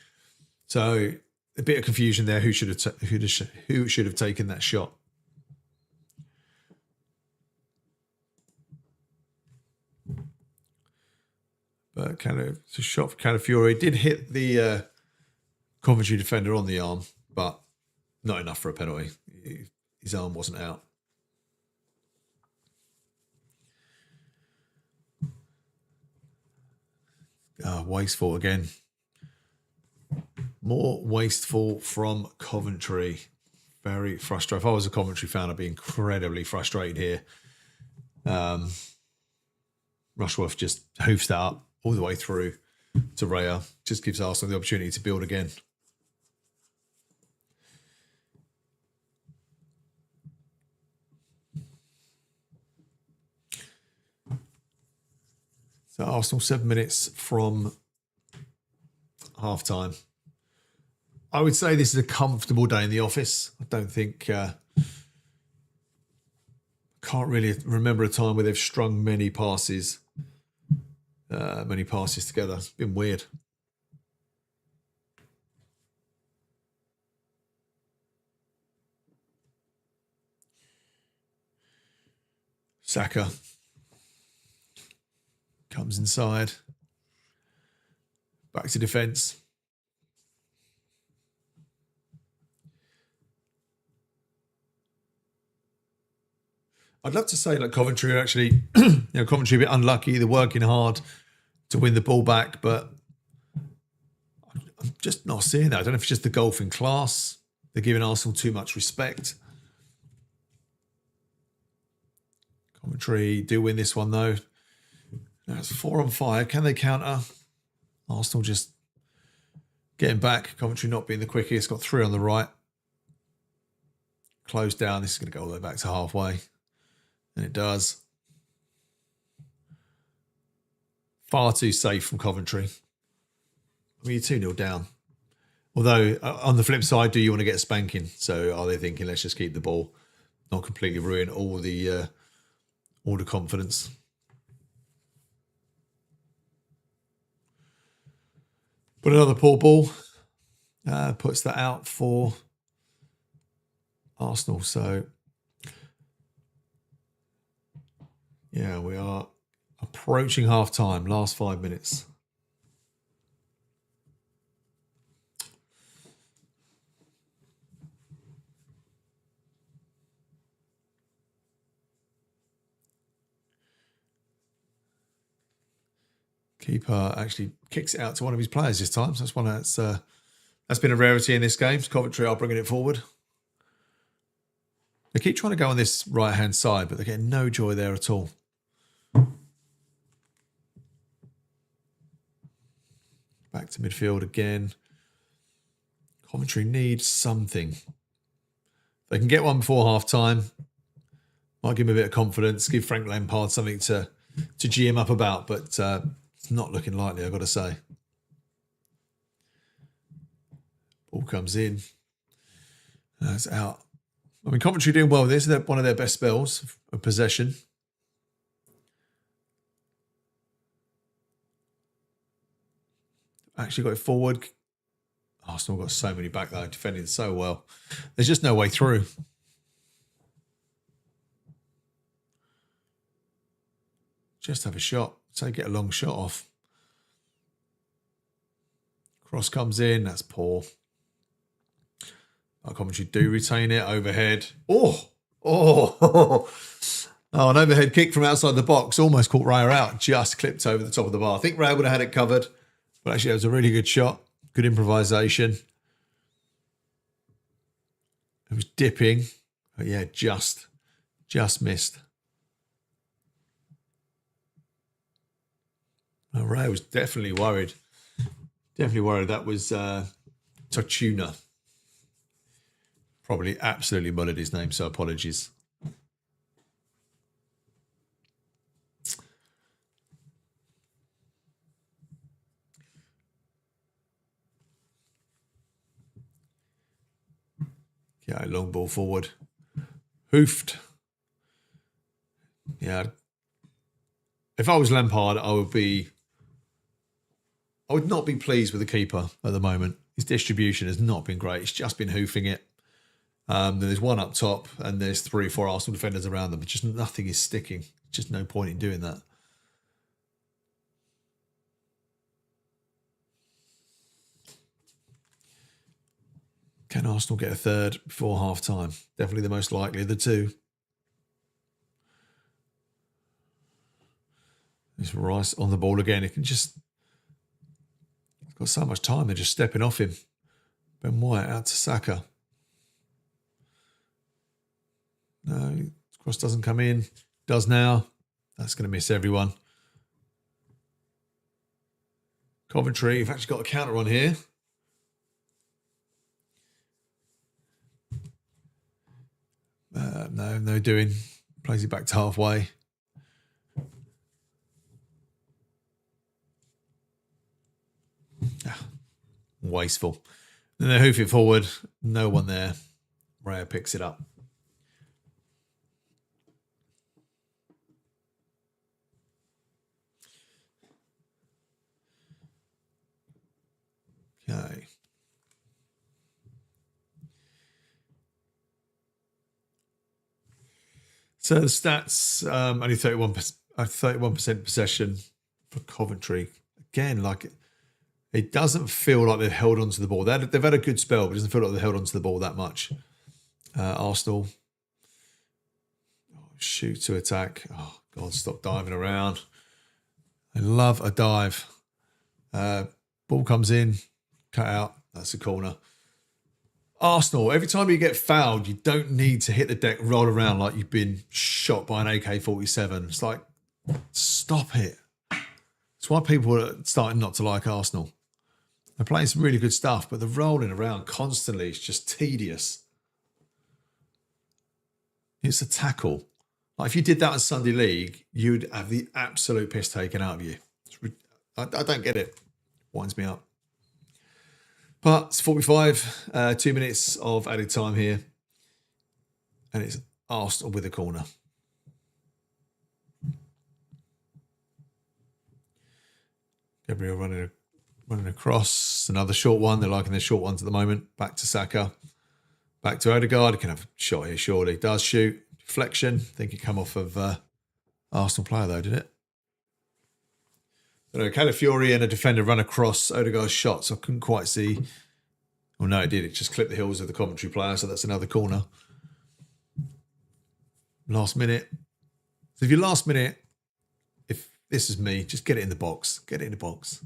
So a bit of confusion there. Who should have taken that shot? But it's a shot for Calafiori. Did hit the Coventry defender on the arm, but not enough for a penalty. His arm wasn't out. Wasteful again. More wasteful from Coventry. Very frustrating. If I was a Coventry fan, I'd be incredibly frustrated here. Rushworth just hoofs that up all the way through to Raya. Just gives Arsenal the opportunity to build again. So Arsenal 7 minutes from half time. I would say this is a comfortable day in the office. I don't think, can't really remember a time where they've strung many passes together. It's been weird. Saka comes inside. Back to defence. I'd love to say like Coventry are actually, Coventry a bit unlucky. They're working hard to win the ball back, but I'm just not seeing that. I don't know if it's just the golfing class. They're giving Arsenal too much respect. Coventry do win this one though. That's 4-on-5. Can they counter? Arsenal just getting back. Coventry not being the quickest. Got 3 on the right. Closed down. This is going to go all the way back to halfway. And it does. Far too safe from Coventry. I mean, you're 2-0 down. Although, on the flip side, do you want to get a spanking? So are they thinking, let's just keep the ball, not completely ruin all the confidence? But another poor ball puts that out for Arsenal. So, yeah, we are approaching half-time, last 5 minutes. Keeper actually kicks it out to one of his players this time. So that's one that's been a rarity in this game. Coventry are bringing it forward. They keep trying to go on this right-hand side, but they're getting no joy there at all. Back to midfield again. Coventry need something. They can get one before half-time. Might give him a bit of confidence. Give Frank Lampard something to G him up about, but it's not looking likely, I've got to say. Ball comes in. That's out. I mean, Coventry doing well with this. They're one of their best spells of possession. Actually got it forward. Arsenal got so many back there, defending so well. There's just no way through. Just have a shot. So get a long shot off. Cross comes in. That's poor. Coventry do retain it. Overhead. Oh, an overhead kick from outside the box. Almost caught Raya out. Just clipped over the top of the bar. I think Raya would have had it covered. But actually, it was a really good shot. Good improvisation. It was dipping. But yeah, just missed. No, Ray was definitely worried. Definitely worried. That was Tachuna. Probably absolutely mullered his name, so apologies. Yeah, long ball forward. Hoofed. Yeah. If I was Lampard, I would not be pleased with the keeper at the moment. His distribution has not been great. He's just been hoofing it. There's one up top and there's 3 or 4 Arsenal defenders around them. But just nothing is sticking. Just no point in doing that. Can Arsenal get a third before half-time? Definitely the most likely of the two. It's Rice on the ball again. It can just... He's got so much time. They're just stepping off him. Ben White out to Saka. No, cross doesn't come in. Does now. That's going to miss everyone. Coventry, you've actually got a counter on here. No doing. Plays it back to halfway. Wasteful. Then they hoof it forward. No one there. Raya picks it up. Okay. So the stats, only 31% possession for Coventry. Again, like it doesn't feel like they've held onto the ball. They've had a good spell, but it doesn't feel like they've held onto the ball that much. Arsenal. Shoot to attack. Oh, God, stop diving around. I love a dive. Ball comes in, cut out. That's a corner. Arsenal, every time you get fouled, you don't need to hit the deck, roll around like you've been shot by an AK-47. It's like, stop it. It's why people are starting not to like Arsenal. They're playing some really good stuff, but the rolling around constantly is just tedious. It's a tackle. Like if you did that in Sunday League, you'd have the absolute piss taken out of you. I don't get it. Winds me up. But it's 45, 2 minutes of added time here. And it's Arsenal with a corner. Gabriel running across. Another short one. They're liking their short ones at the moment. Back to Saka. Back to Odegaard. He can have a shot here, surely. Does shoot. Deflection. I think it come off of Arsenal player, though, did it? I don't know, Calafiori and a defender run across Odegaard's shot, so I couldn't quite see. Well, no, it did. It just clipped the heels of the Coventry player, so that's another corner. Last minute. So if you're last minute, if this is me, just get it in the box. Get it in the box.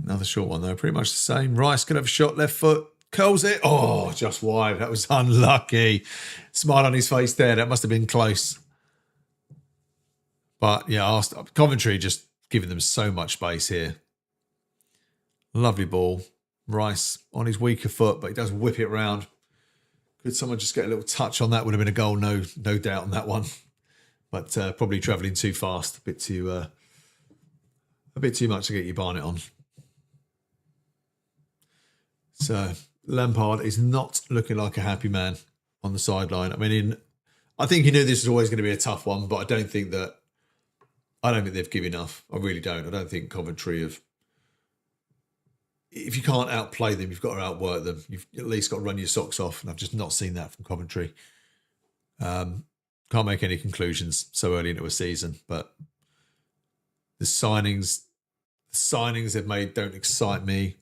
Another short one, though. Pretty much the same. Rice could have a shot, left foot. Curls it. Oh, just wide. That was unlucky. Smile on his face there. That must have been close. But, yeah, Coventry just giving them so much space here. Lovely ball. Rice on his weaker foot, but he does whip it round. Could someone just get a little touch on that? Would have been a goal, no doubt on that one. But probably travelling too fast. A bit too much to get your Barnet on. So Lampard is not looking like a happy man on the sideline. I mean, I think he knew this was always going to be a tough one, but I don't think they've given enough. I really don't. I don't think Coventry have. If you can't outplay them, you've got to outwork them. You've at least got to run your socks off, and I've just not seen that from Coventry. Can't make any conclusions so early into a season, but the signings they've made don't excite me.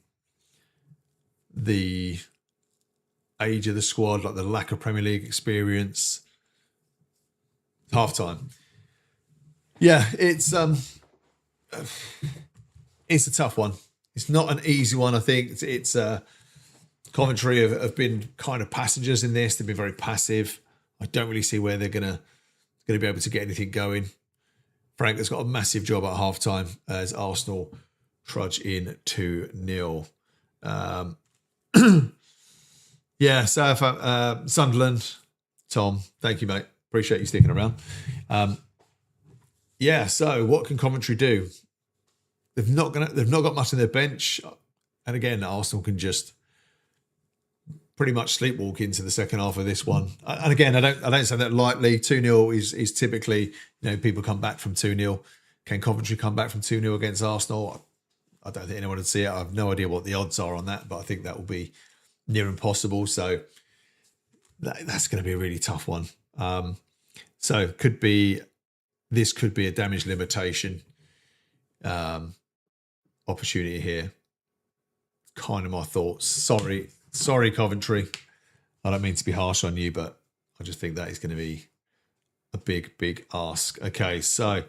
The age of the squad, like the lack of Premier League experience. Half time. Yeah, it's it's a tough one. It's not an easy one. I think it's Coventry have been kind of passengers in this. They've been very passive. I don't really see where they're gonna be able to get anything going. Frank has got a massive job at halftime as Arsenal trudge in 2-0. Yeah, so Sunderland, Tom, thank you, mate. Appreciate you sticking around. Yeah, so what can Coventry do? They've not got much in their bench, and again, Arsenal can just pretty much sleepwalk into the second half of this one. And again, I don't say that lightly. 2-0 is typically, people come back from 2-0. Can Coventry come back from 2-0 against Arsenal? I don't think anyone would see it. I have no idea what the odds are on that, but I think that will be near impossible. So that's going to be a really tough one. So this could be a damage limitation opportunity here. Kind of my thoughts. Sorry, Coventry. I don't mean to be harsh on you, but I just think that is going to be a big ask. Okay, so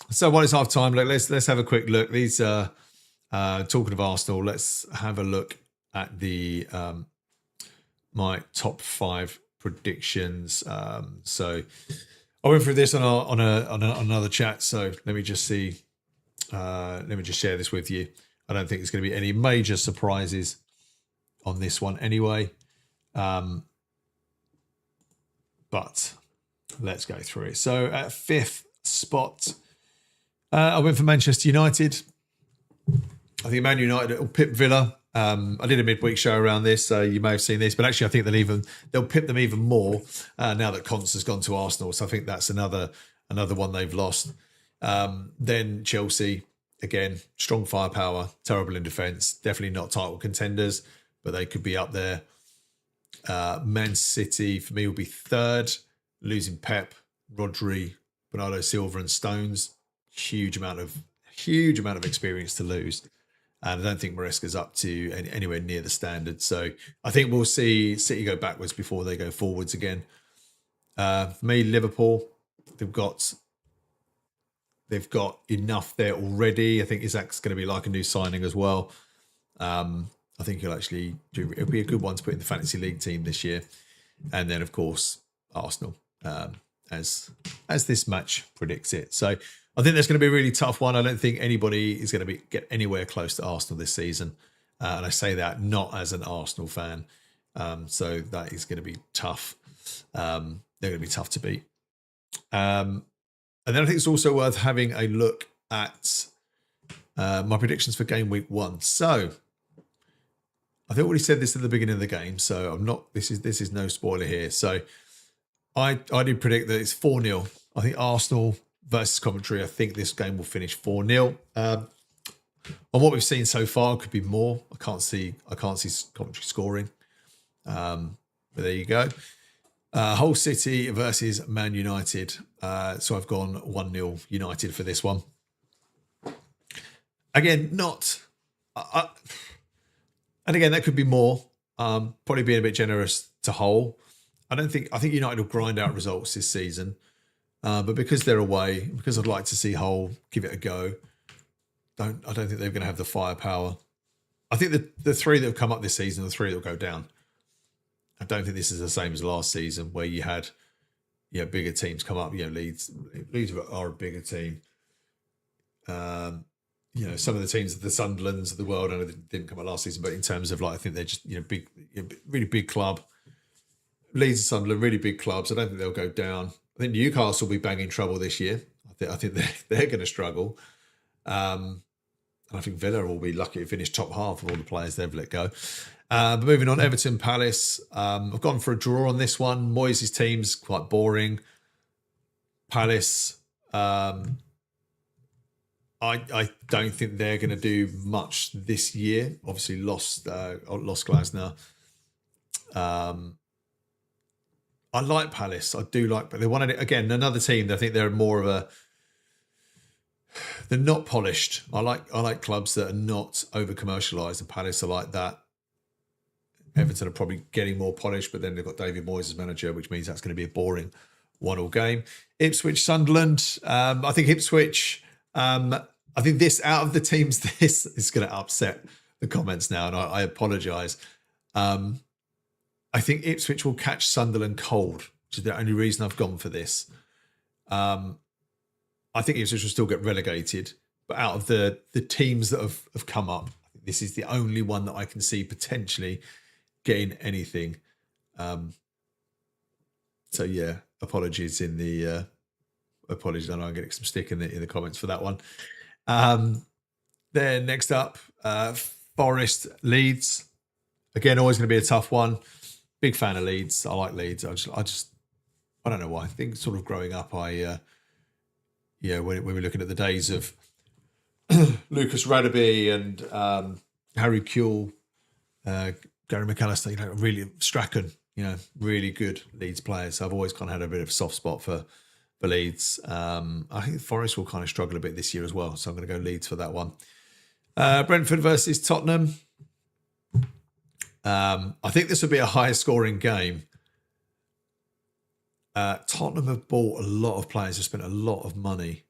so while it's half time, let's have a quick look. These talking of Arsenal, let's have a look at the my top 5 predictions. So I went through this on another chat. So let me just see. Let me just share this with you. I don't think there's going to be any major surprises on this one anyway. But let's go through it. So at 5th spot, I went for Manchester United. I think Man United will pip Villa. I did a midweek show around this, so you may have seen this, but actually I think they'll pip them even more now that Conte has gone to Arsenal. So I think that's another one they've lost. Then Chelsea, again, strong firepower, terrible in defence, definitely not title contenders, but they could be up there. Man City for me will be 3rd, losing Pep, Rodri, Bernardo Silva, and Stones. Huge amount of experience to lose. And I don't think Maresca's up to anywhere near the standard. So I think we'll see City go backwards before they go forwards again. For me, Liverpool, they've got enough there already. I think Isaac's going to be like a new signing as well. I think it'll be a good one to put in the fantasy league team this year. And then, of course, Arsenal, as this match predicts it. So I think that's going to be a really tough one. I don't think anybody is going to get anywhere close to Arsenal this season. And I say that not as an Arsenal fan. So that is going to be tough. They're going to be tough to beat. And then I think it's also worth having a look at my predictions for game week 1. So I've already said this at the beginning of the game, so I'm not. This is no spoiler here. So I did predict that it's 4-0. I think Arsenal versus Coventry. I think this game will finish 4-0. On what we've seen so far, it could be more. I can't see Coventry scoring. But there you go. Hull City versus Man United. So I've gone 1-0 United for this one. Again, and again, that could be more. Probably being a bit generous to Hull. I think United will grind out results this season. But because they're away, because I'd like to see Hull give it a go, I don't think they're going to have the firepower. I think the 3 that have come up this season are the 3 that will go down. I don't think this is the same as last season where you had bigger teams come up. Leeds are a bigger team. Some of the teams, the Sunderlands of the world, I know they didn't come up last season, but in terms of I think they're just big, really big club. Leeds and Sunderland, really big clubs. I don't think they'll go down. I think Newcastle will be banging trouble this year. I think they're going to struggle. And I think Villa will be lucky to finish top half of all the players they've let go. But moving on, Everton Palace. I've gone for a draw on this one. Moyes' team's quite boring. Palace, I don't think they're going to do much this year. Obviously lost Glasner. I like Palace. I do like, but they wanted it again. Another team. I think they're more of they're not polished. I like clubs that are not over commercialised, and Palace are like that. Everton are probably getting more polished, but then they've got David Moyes as manager, which means that's going to be a boring 1-1 game. Ipswich Sunderland. I think Ipswich I think this, out of the teams, this is going to upset the comments now, and I apologise. I think Ipswich will catch Sunderland cold, which is the only reason I've gone for this. I think Ipswich will still get relegated, but out of the teams that have come up, I think this is the only one that I can see potentially getting anything. So yeah, apologies in the apologies. I know I'm getting some stick in the comments for that one. Then next up, Forest Leeds. Again, always going to be a tough one. Big fan of Leeds. I like Leeds. I don't know why. I think sort of growing up, when we're looking at the days of Lucas Radaby and Harry Kewell, Gary McAllister, really Strachan, really good Leeds players. So I've always kind of had a bit of a soft spot for Leeds. I think Forest will kind of struggle a bit this year as well. So I'm going to go Leeds for that one. Brentford versus Tottenham. I think this would be a higher scoring game. Tottenham have bought a lot of players, have spent a lot of money.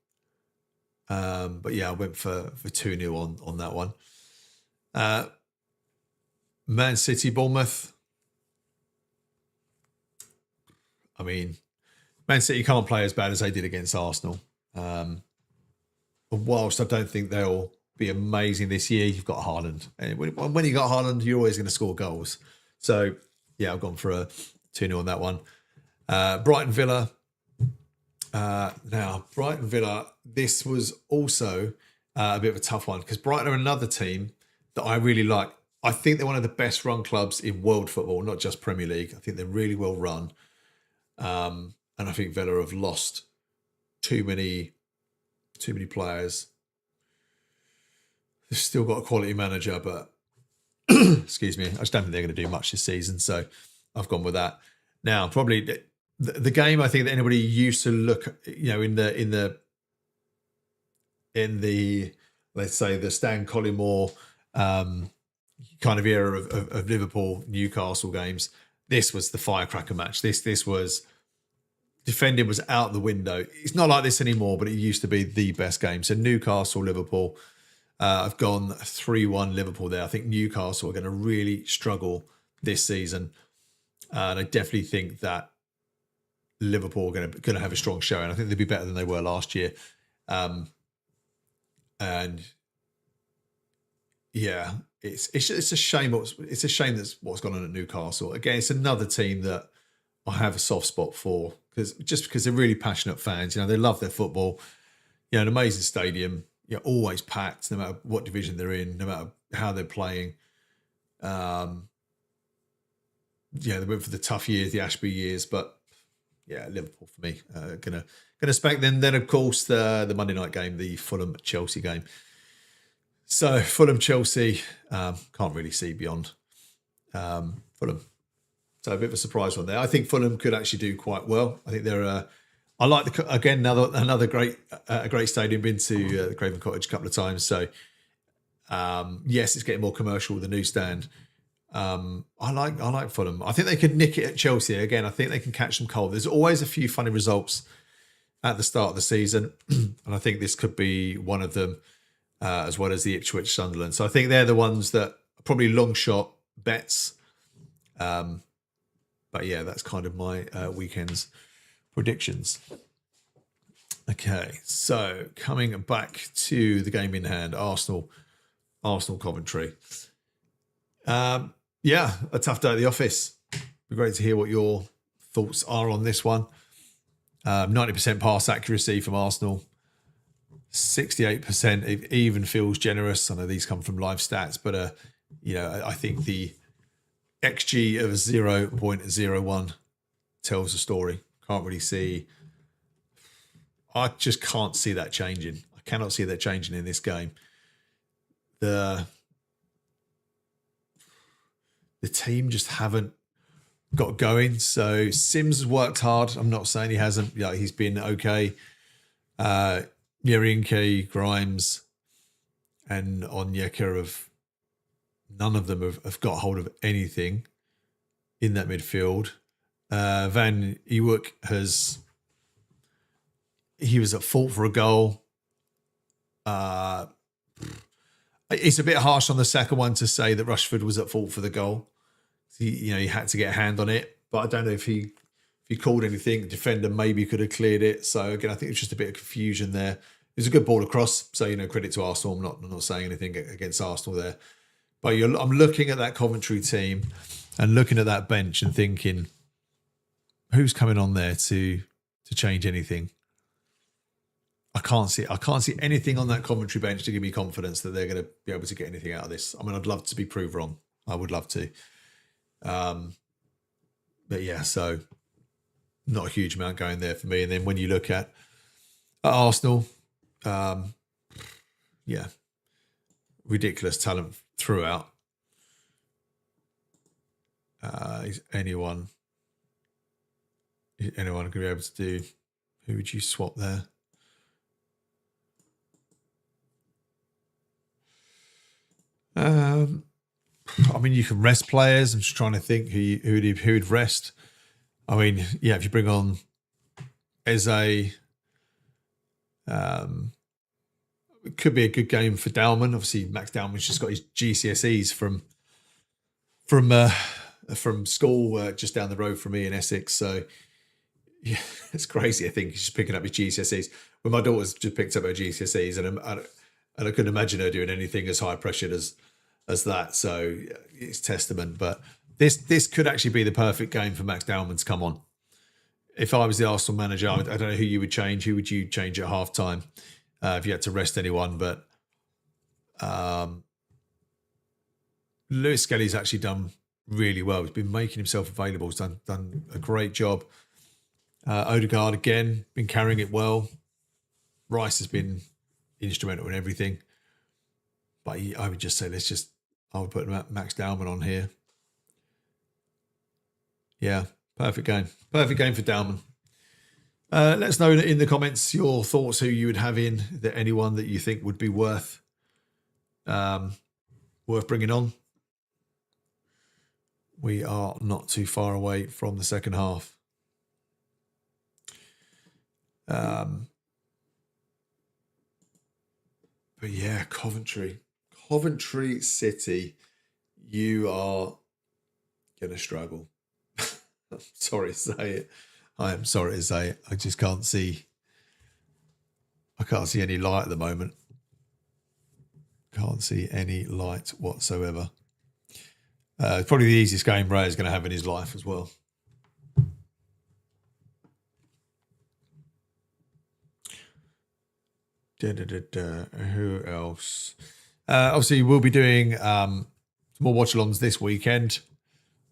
But yeah, I went for 2-0 on that one. Man City, Bournemouth. I mean, Man City can't play as bad as they did against Arsenal. Whilst I don't think they'll be amazing this year, you've got Haaland. And when you got Haaland, you're always going to score goals. So, yeah, I've gone for a 2-0 on that one. Brighton Villa. Now, Brighton Villa, this was also a bit of a tough one because Brighton are another team that I really like. I think they're one of the best run clubs in world football, not just Premier League. I think they're really well run. And I think Villa have lost too many players. They've still got a quality manager, but excuse me, I just don't think they're going to do much this season. So I've gone with that. Now, probably the game I think that anybody used to look, in the let's say the Stan Collymore kind of era of Liverpool Newcastle games. This was the firecracker match. This was defending was out the window. It's not like this anymore, but it used to be the best game. So Newcastle, Liverpool. I've gone 3-1 Liverpool there. I think Newcastle are going to really struggle this season. And I definitely think that Liverpool are going to have a strong showing. I think they'll be better than they were last year. And yeah, it's a shame. It's a shame that's what's gone on at Newcastle. Again, it's another team that I have a soft spot for because they're really passionate fans. They love their football. An amazing stadium. Always packed, no matter what division they're in, no matter how they're playing. They went for the tough years, the Ashby years, but yeah, Liverpool for me. Gonna spec them. Then of course the Monday night game, the Fulham Chelsea game. So Fulham Chelsea, can't really see beyond Fulham. So a bit of a surprise one there. I think Fulham could actually do quite well. I think they're. I like another great stadium. Been to the Craven Cottage a couple of times. So yes, it's getting more commercial with the new stand. I like Fulham. I think they can nick it at Chelsea again. I think they can catch them cold. There's always a few funny results at the start of the season, and I think this could be one of them, as well as the Ipswich Sunderland. So I think they're the ones that are probably long shot bets. But yeah, that's kind of my weekend's predictions. Okay, so coming back to the game in hand, Arsenal Coventry. Yeah, a tough day at the office. Be great to hear what your thoughts are on this one. 90% pass accuracy from Arsenal. 68%. It even feels generous. I know these come from live stats, but I think the XG of 0.01 tells the story. Can't really see. I just can't see that changing. I cannot see that changing in this game. The team just haven't got going. So Sims has worked hard. I'm not saying he hasn't. He's been okay. Nyerinke, Grimes, and Onyeka none of them have got hold of anything in that midfield. Van Ewijk he was at fault for a goal. Uh, it's a bit harsh on the second one to say that Rashford was at fault for the goal. He had to get a hand on it, but I don't know if he called anything. The defender maybe could have cleared it. So again, I think it's just a bit of confusion there. It was a good ball across. So credit to Arsenal. I'm not saying anything against Arsenal there, but I'm looking at that Coventry team and looking at that bench and thinking, who's coming on there to change anything? I can't see anything on that Coventry bench to give me confidence that they're going to be able to get anything out of this. I mean, I'd love to be proved wrong. I would love to. But yeah, so not a huge amount going there for me. And then when you look at Arsenal, yeah, ridiculous talent throughout. Is anyone going to be able to do? Who would you swap there? I mean, you can rest players. I'm just trying to think who'd rest. I mean, yeah, if you bring on Eze, it could be a good game for Dalman. Obviously, Max Dalman's just got his GCSEs from school just down the road from me in Essex. So yeah, it's crazy. I think he's just picking up his GCSEs. When my daughter's just picked up her GCSEs, and I couldn't imagine her doing anything as high pressured as that. So it's testament. But this could actually be the perfect game for Max Dalman to come on. If I was the Arsenal manager, I don't know who you would change. Who would you change at halftime if you had to rest anyone? But Lewis Skelly's actually done really well. He's been making himself available. He's done a great job. Odegaard, again, been carrying it well. Rice has been instrumental in everything. But I would just say, I would put Max Dalman on here. Yeah, perfect game. Perfect game for Dalman. Let us know in the comments your thoughts, who you would have in, that anyone that you think would be worth bringing on. We are not too far away from the second half. But yeah, Coventry City, you are going to struggle. I'm sorry to say it. I am sorry to say it. I just can't see. I can't see any light at the moment. Can't see any light whatsoever. It's probably the easiest game Ray is going to have in his life as well. Who else? Obviously, we'll be doing some more watch-alongs this weekend.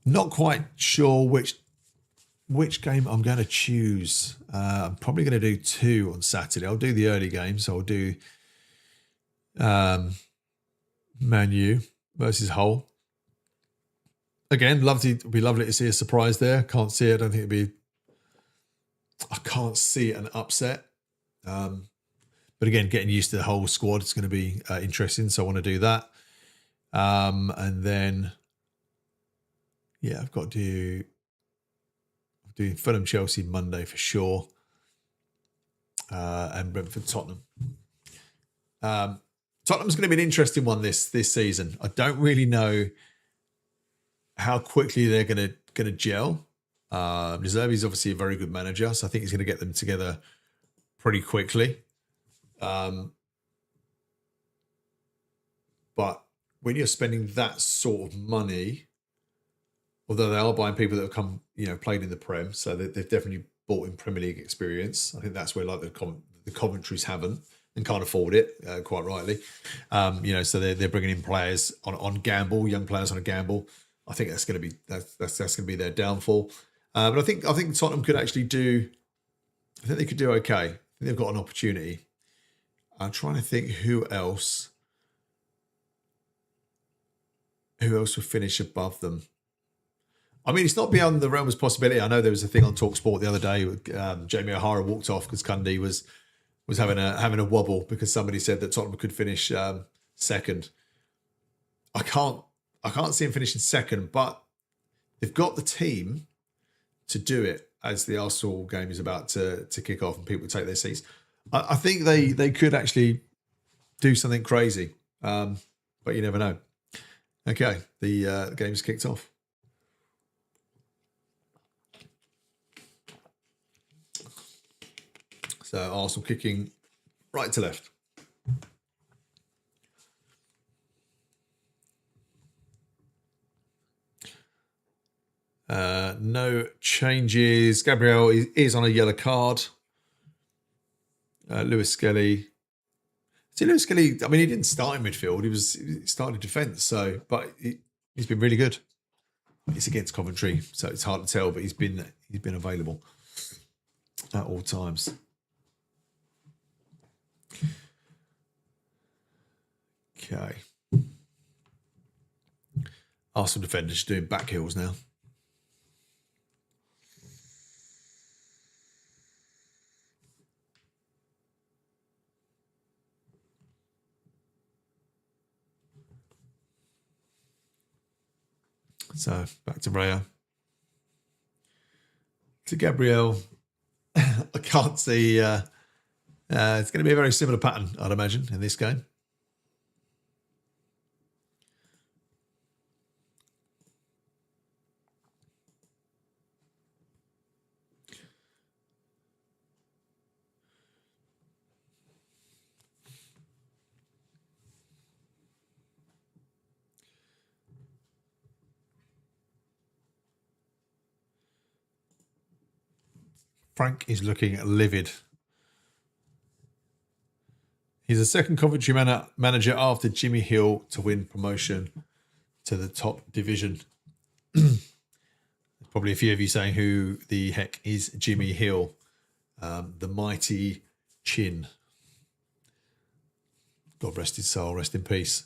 Not quite sure which game I'm going to choose. I'm probably going to do 2 on Saturday. I'll do the early game, so I'll do Man U versus Hull. Again, it'd be lovely to see a surprise there. Can't see it. I can't see an upset. But again, getting used to the whole squad, it's going to be interesting. So I want to do that. And then, yeah, I've got to do Fulham Chelsea Monday for sure. And Brentford Tottenham. Tottenham's going to be an interesting one this season. I don't really know how quickly they're going to gel. Deserby's obviously a very good manager, so I think he's going to get them together pretty quickly. But when you're spending that sort of money, although they are buying people that have come, played in the Prem, so they've definitely bought in Premier League experience. I think that's where like the Coventry's haven't and can't afford it, quite rightly. So they're bringing in players on gamble, young players on a gamble. I think that's going to be that's going to be their downfall. But I think Tottenham could actually do. I think they could do okay. I think they've got an opportunity. I'm trying to think who else would finish above them. I mean, it's not beyond the realm of possibility. I know there was a thing on TalkSport the other day. Jamie O'Hara walked off because Cundy was having a wobble because somebody said that Tottenham could finish second. I can't see him finishing second, but they've got the team to do it as the Arsenal game is about to kick off and people take their seats. I think they could actually do something crazy. But you never know. Okay, the game's kicked off. So Arsenal kicking right to left. No changes. Gabriel is on a yellow card. Lewis Skelly. See, Lewis Skelly, I mean, he didn't start in midfield. He started defence. So, but he's been really good. It's against Coventry, so it's hard to tell. But he's been available at all times. Okay. Arsenal defenders doing back heels now. So back to Raya. To Gabriel. I can't see. It's going to be a very similar pattern, I'd imagine, in this game. Frank is looking livid. He's the second Coventry manager after Jimmy Hill to win promotion to the top division. Probably a few of you saying who the heck is Jimmy Hill, the mighty Chin. God rest his soul, rest in peace.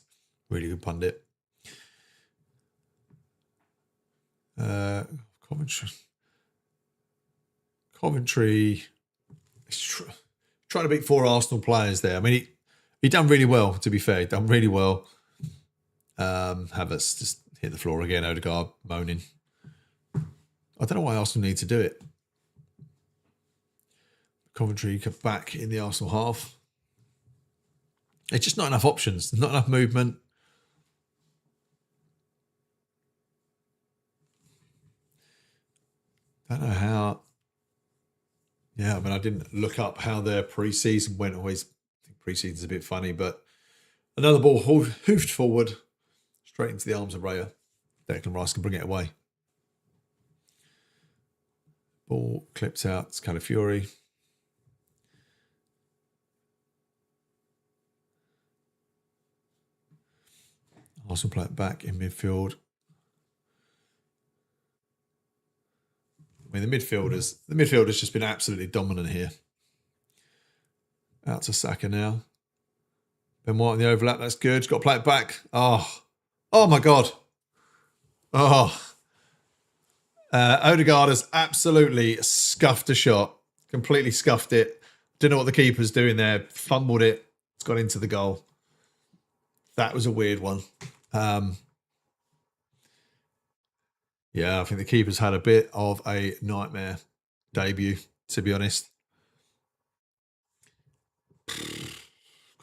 Really good pundit. Coventry is trying to beat 4 Arsenal players there. I mean, he done really well, to be fair. He done really well. Havertz just hit the floor again. Odegaard moaning. I don't know why Arsenal need to do it. Coventry back in the Arsenal half. It's just not enough options. Not enough movement. I don't know how. Yeah, I mean, I didn't look up how their pre-season went. Always think pre-season's a bit funny, but another ball hoofed forward, straight into the arms of Raya. Declan Rice can bring it away. Ball clips out. It's Calafiori. Arsenal play it back in midfield. I mean, the midfielders just been absolutely dominant here. Out to Saka now. Ben White in the overlap. That's good. He's got to play it back. Oh my God. Odegaard has absolutely scuffed a shot. Completely scuffed it. Didn't know what the keeper's doing there. Fumbled it. It's got into the goal. That was a weird one. Yeah, I think the keeper's had a bit of a nightmare debut, to be honest.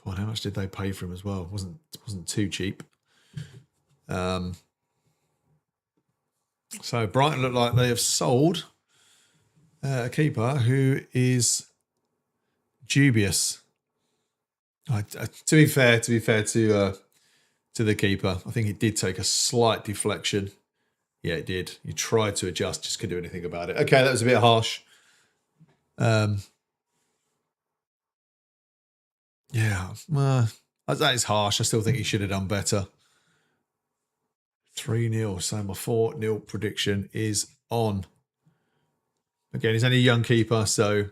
God, how much did they pay for him as well? It wasn't too cheap. So Brighton look like they have sold a keeper who is dubious. To be fair to the keeper, I think it did take a slight deflection. Yeah, it did. You tried to adjust, just couldn't do anything about it. Okay, that was a bit harsh. Yeah, that is harsh. I still think he should have done better. 3-0. So my 4-0 prediction is on. Again, he's only a young keeper, so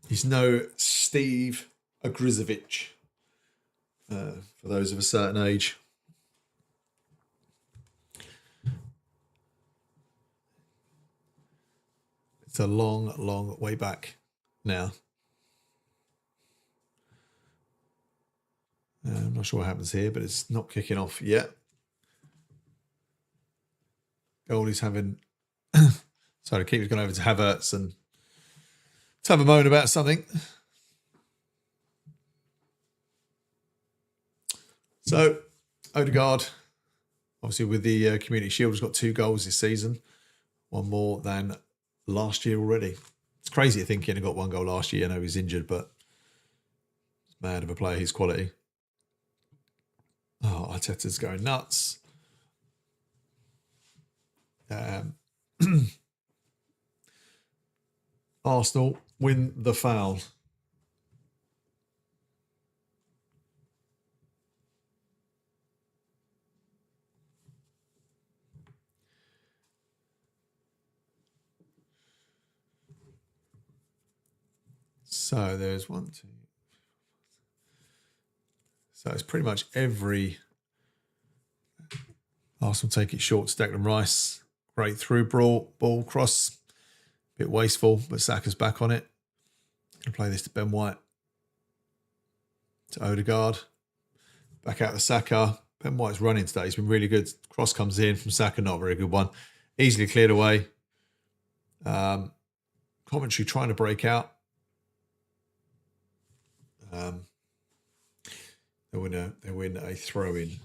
he's no Steve Ogrizovic, for those of a certain age. It's a long, long way back now. I'm not sure what happens here, but it's not kicking off yet. Goldie's having... Sorry, the keeper's gone over to Havertz and to have a moan about something. So, Odegaard, obviously with the Community Shield, has got 2 goals this season. 1 more than last year already. It's crazy to think he only got 1 goal last year. I know he was injured, but it's mad of a player, his quality. Oh, Arteta's going nuts. Arsenal win the foul. So there's 1, 2. So it's pretty much every Arsenal take it short to Declan Rice. Great through ball cross. Bit wasteful, but Saka's back on it. Going to play this to Ben White. To Odegaard. Back out to Saka. Ben White's running today. He's been really good. Cross comes in from Saka, not a very good one. Easily cleared away. Coventry trying to break out. They win a throw-in.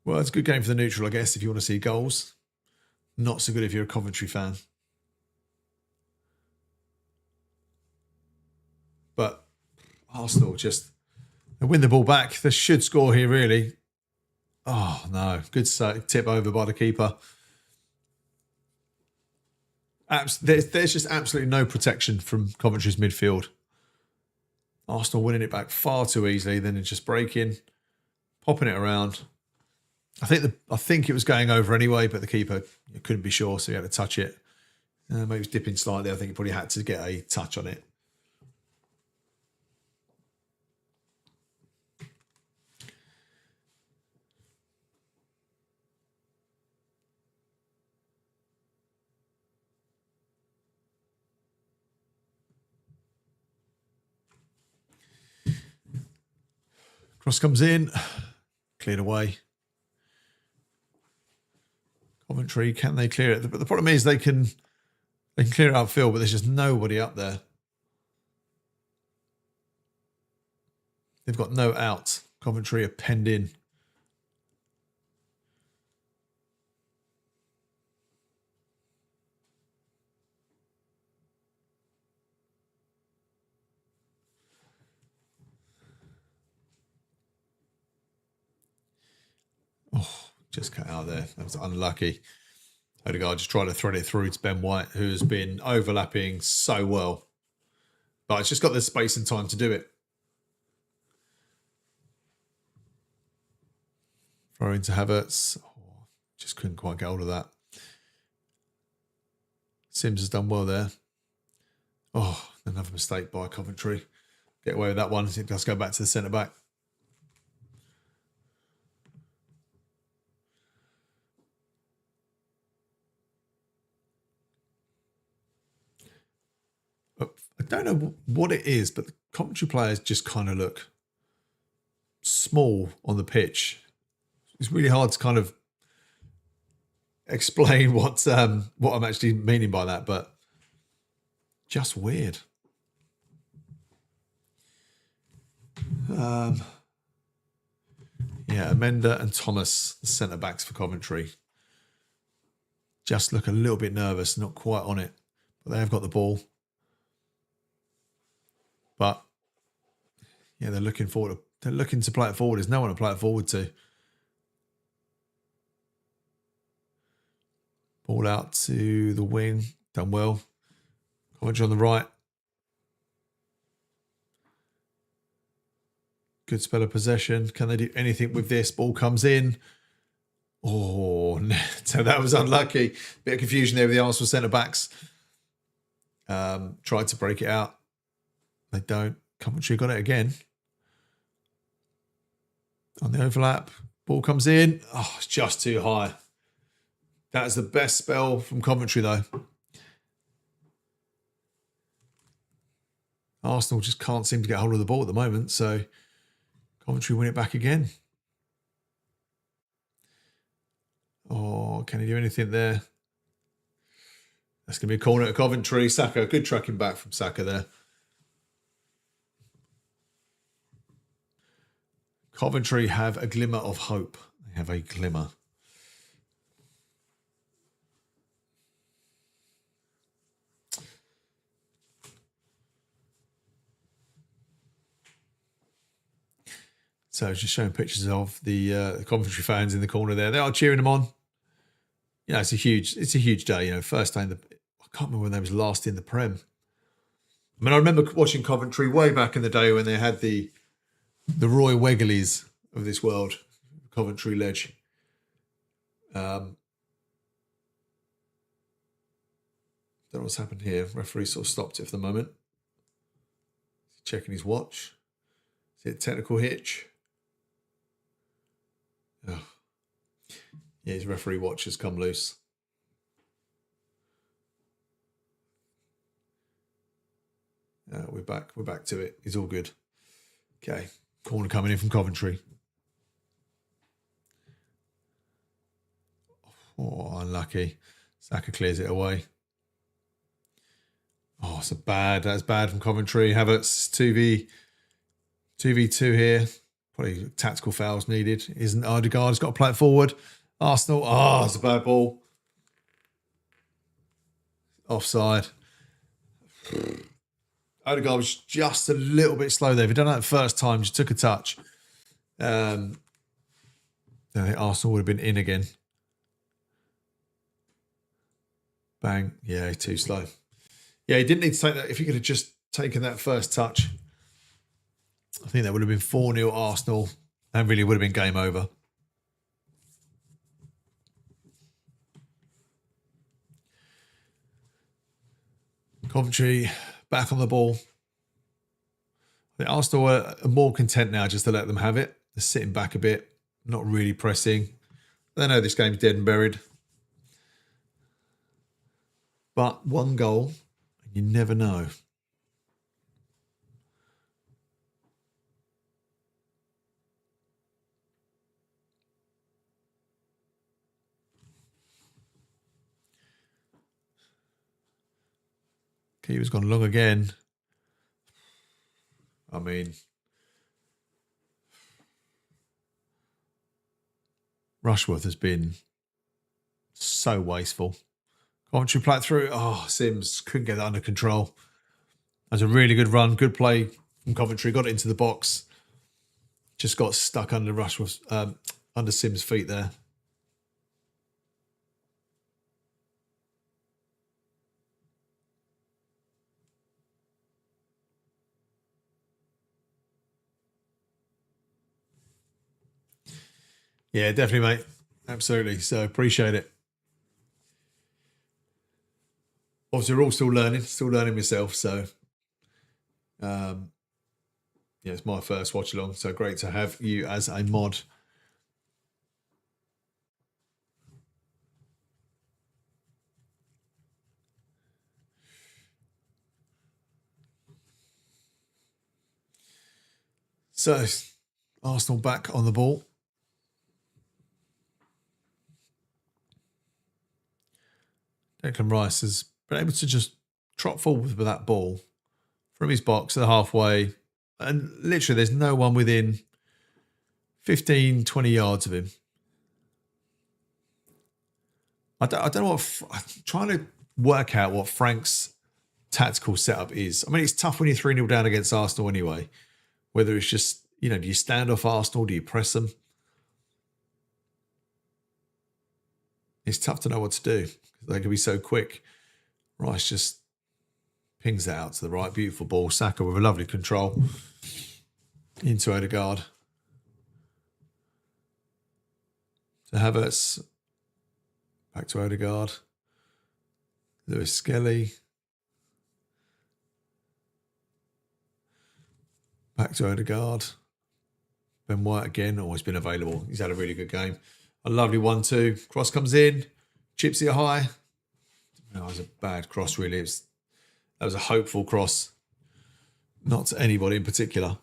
Well, it's a good game for the neutral, I guess, if you want to see goals. Not so good if you're a Coventry fan. But Arsenal they win the ball back. They should score here, really. Oh, no. Good tip over by the keeper. There's just absolutely no protection from Coventry's midfield. Arsenal winning it back far too easily, then just breaking, popping it around. I think it was going over anyway, but the keeper couldn't be sure, so he had to touch it. Maybe it was dipping slightly. I think he probably had to get a touch on it. Cross comes in, cleared away. Coventry, can they clear it? But the problem is they can clear it upfield, but there's just nobody up there. They've got no out. Coventry are penned in. Oh, just cut out there. That was unlucky. Odegaard just trying to thread it through to Ben White, who's been overlapping so well. But it's just got the space and time to do it. Throw into Havertz. Oh, just couldn't quite get hold of that. Sims has done well there. Oh, another mistake by Coventry. Get away with that one. It does go back to the centre-back. I don't know what it is, but the Coventry players just kind of look small on the pitch. It's really hard to kind of explain what I'm actually meaning by that, but just weird. Yeah, Amenda and Thomas, the centre backs for Coventry, just look a little bit nervous, not quite on it, but they have got the ball. But yeah, they're looking forward. They're looking to play it forward. There's no one to play it forward to. Ball out to the wing. Done well. Coventry on the right. Good spell of possession. Can they do anything with this? Ball comes in. Oh, no. So that was unlucky. Bit of confusion there with the Arsenal centre-backs. Tried to break it out. They don't. Coventry got it again. On the overlap. Ball comes in. Oh, it's just too high. That's the best spell from Coventry, though. Arsenal just can't seem to get hold of the ball at the moment, so Coventry win it back again. Oh, can he do anything there? That's going to be a corner at Coventry. Saka, good tracking back from Saka there. Coventry have a glimmer of hope. They have a glimmer. So just showing pictures of the Coventry fans in the corner there. They are cheering them on. You know, it's a huge day. You know, first day in the. I can't remember when they was last in the Prem. I mean, I remember watching Coventry way back in the day when they had the Roy Wegerleys of this world, Coventry Ledge. Don't know what's happened here. Referee sort of stopped it for the moment. Checking his watch. Is it a technical hitch? Oh. Yeah, his referee watch has come loose. We're back. We're back to it. It's all good. Okay. Corner coming in from Coventry. Oh, unlucky. Saka clears it away. Oh, that's bad from Coventry. Havertz 2v2 here. Probably tactical fouls needed. Isn't Odegaard's got to play it forward. Arsenal. Oh, it's a bad ball. Offside. Odegaard was just a little bit slow there. If he'd done that the first time, just took a touch. I think Arsenal would have been in again. Bang. Yeah, too slow. Yeah, he didn't need to take that. If he could have just taken that first touch, I think that would have been 4-0 Arsenal and really would have been game over. Coventry back on the ball. I think Arsenal are more content now just to let them have it. They're sitting back a bit, not really pressing. They know this game's dead and buried. But one goal, you never know. Keeper's gone long again. I mean, Rushworth has been so wasteful. Coventry played through. Oh, Sims couldn't get that under control. That was a really good run. Good play from Coventry. Got it into the box. Just got stuck under Rushworth, under Sims' feet there. Yeah, definitely, mate. Absolutely. So appreciate it. Obviously, we're all still learning myself. So, yeah, it's my first watch along. So great to have you as a mod. So, Arsenal back on the ball. Declan Rice has been able to just trot forward with that ball from his box to the halfway. And literally, there's no one within 15, 20 yards of him. I don't know what... I'm trying to work out what Frank's tactical setup is. I mean, it's tough when you're 3-0 down against Arsenal anyway. Whether it's just, do you stand off Arsenal? Do you press them? It's tough to know what to do. They can be so quick. Rice just pings that out to the right. Beautiful ball. Saka with a lovely control. Into Odegaard. To Havertz. Back to Odegaard. Lewis Skelly. Back to Odegaard. Ben White again, always been available. He's had a really good game. A lovely 1-2. Cross comes in. Chips it high. That was a bad cross, really. That was a hopeful cross. Not to anybody in particular.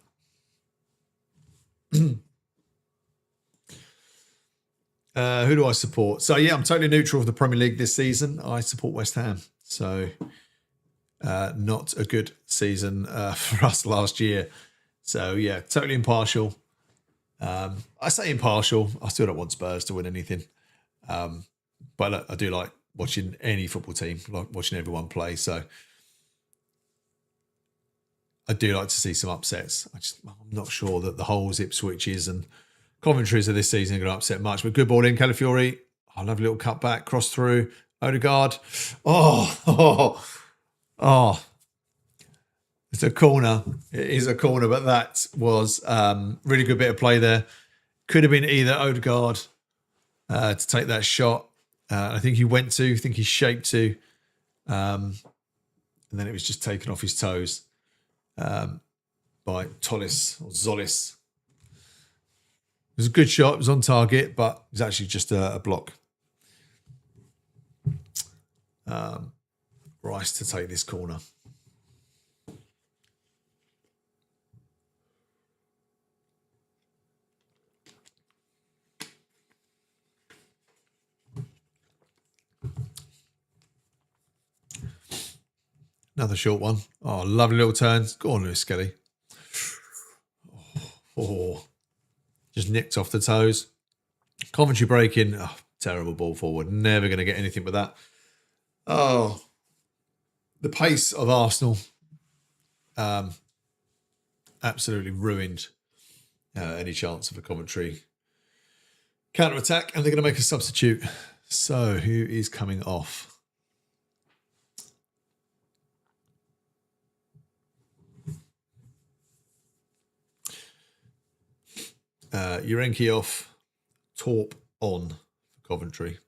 Who do I support? So, yeah, I'm totally neutral of the Premier League this season. I support West Ham. So, not a good season for us last year. So, yeah, totally impartial. I say impartial. I still don't want Spurs to win anything. But look, I do like watching any football team, like watching everyone play. So I do like to see some upsets. I'm not sure that the whole Ipswiches and Coventry's of this season are going to upset much. But good ball in, Calafiori. I love a little cut back, cross through. Odegaard. Oh. It's a corner. It is a corner, but that was really good bit of play there. Could have been either Odegaard to take that shot. I think he went to. I think he shaped to. And then it was just taken off his toes by Tollis or Zollis. It was a good shot. It was on target, but it was actually just a block. Rice to take this corner. Another short one. Oh, lovely little turns. Go on, Lewis Skelly. Oh, just nicked off the toes. Coventry breaking. Oh, terrible ball forward. Never going to get anything with that. Oh, the pace of Arsenal absolutely ruined any chance of a Coventry counter-attack, and they're going to make a substitute. So, who is coming off? Urenki off, Torp on for Coventry.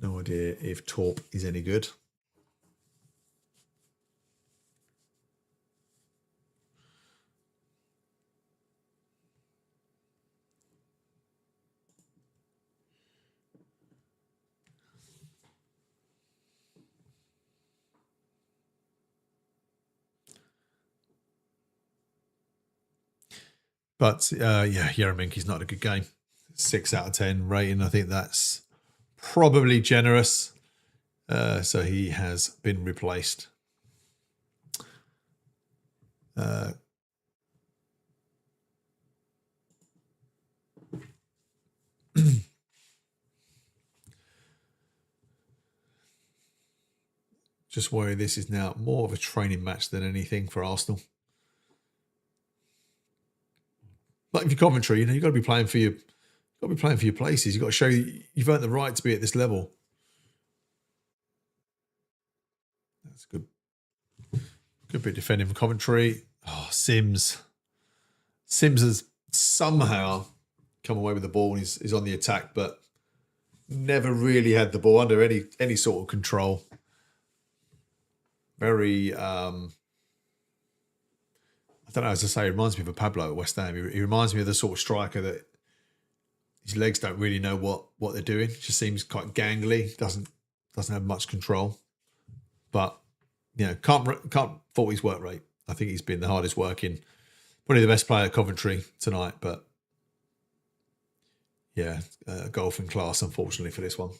No idea if Torp is any good. But Yeremenki's not a good game. 6 out of 10 rating. I think that's probably generous. So he has been replaced. Just worry this is now more of a training match than anything for Arsenal. Like if you're Coventry, you've got to be playing for your places. You've got to show you've earned the right to be at this level. That's good. Good bit defending for Coventry. Oh, Sims has somehow come away with the ball and he's on the attack, but never really had the ball under any sort of control. Very, I don't know, as I say, it reminds me of a Pablo at West Ham. He reminds me of the sort of striker that his legs don't really know what they're doing. Just seems quite gangly. Doesn't have much control. But can't fault his work rate. I think he's been the hardest working, probably the best player at Coventry tonight. But yeah, golfing class, unfortunately, for this one.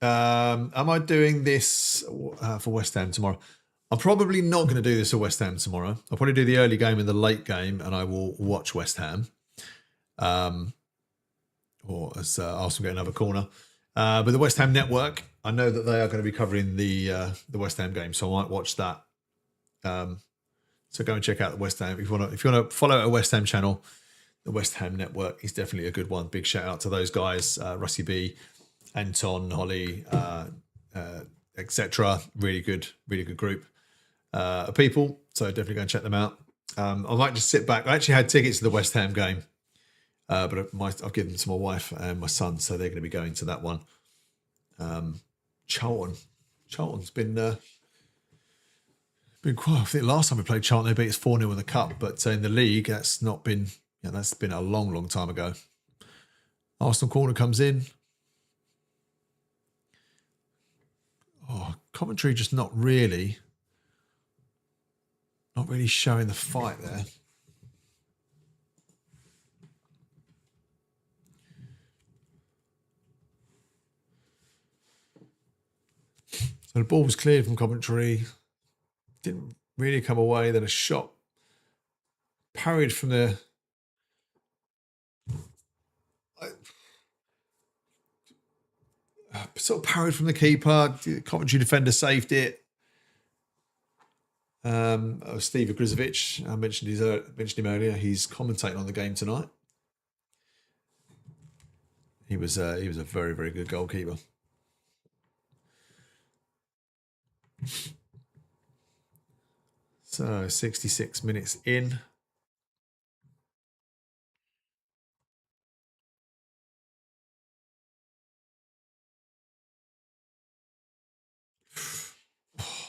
Am I doing this for West Ham tomorrow? I'm probably not going to do this for West Ham tomorrow. I'll probably do the early game and the late game, and I will watch West Ham. Or as Arsenal get another corner. But the West Ham network, I know that they are going to be covering the West Ham game, so I might watch that. So go and check out the West Ham. If you want to follow a West Ham channel, the West Ham network is definitely a good one. Big shout out to those guys, Rusty B, Anton, Holly, etc. Really good group of people. So definitely go and check them out. I might just sit back. I actually had tickets to the West Ham game, but I've given them to my wife and my son, so they're going to be going to that one. Charlton's been quite. I think last time we played Charlton, they beat us 4-0 in the cup, but in the league, that's not been. That's been a long time ago. Arsenal corner comes in. Oh, Coventry just not really showing the fight there. So the ball was cleared from Coventry. Didn't really come away. Then a shot parried from the... sort of parried from the keeper. The Coventry defender saved it. Steve Grizovic, I mentioned him earlier. He's commentating on the game tonight. He was a very, very good goalkeeper. So 66 minutes in.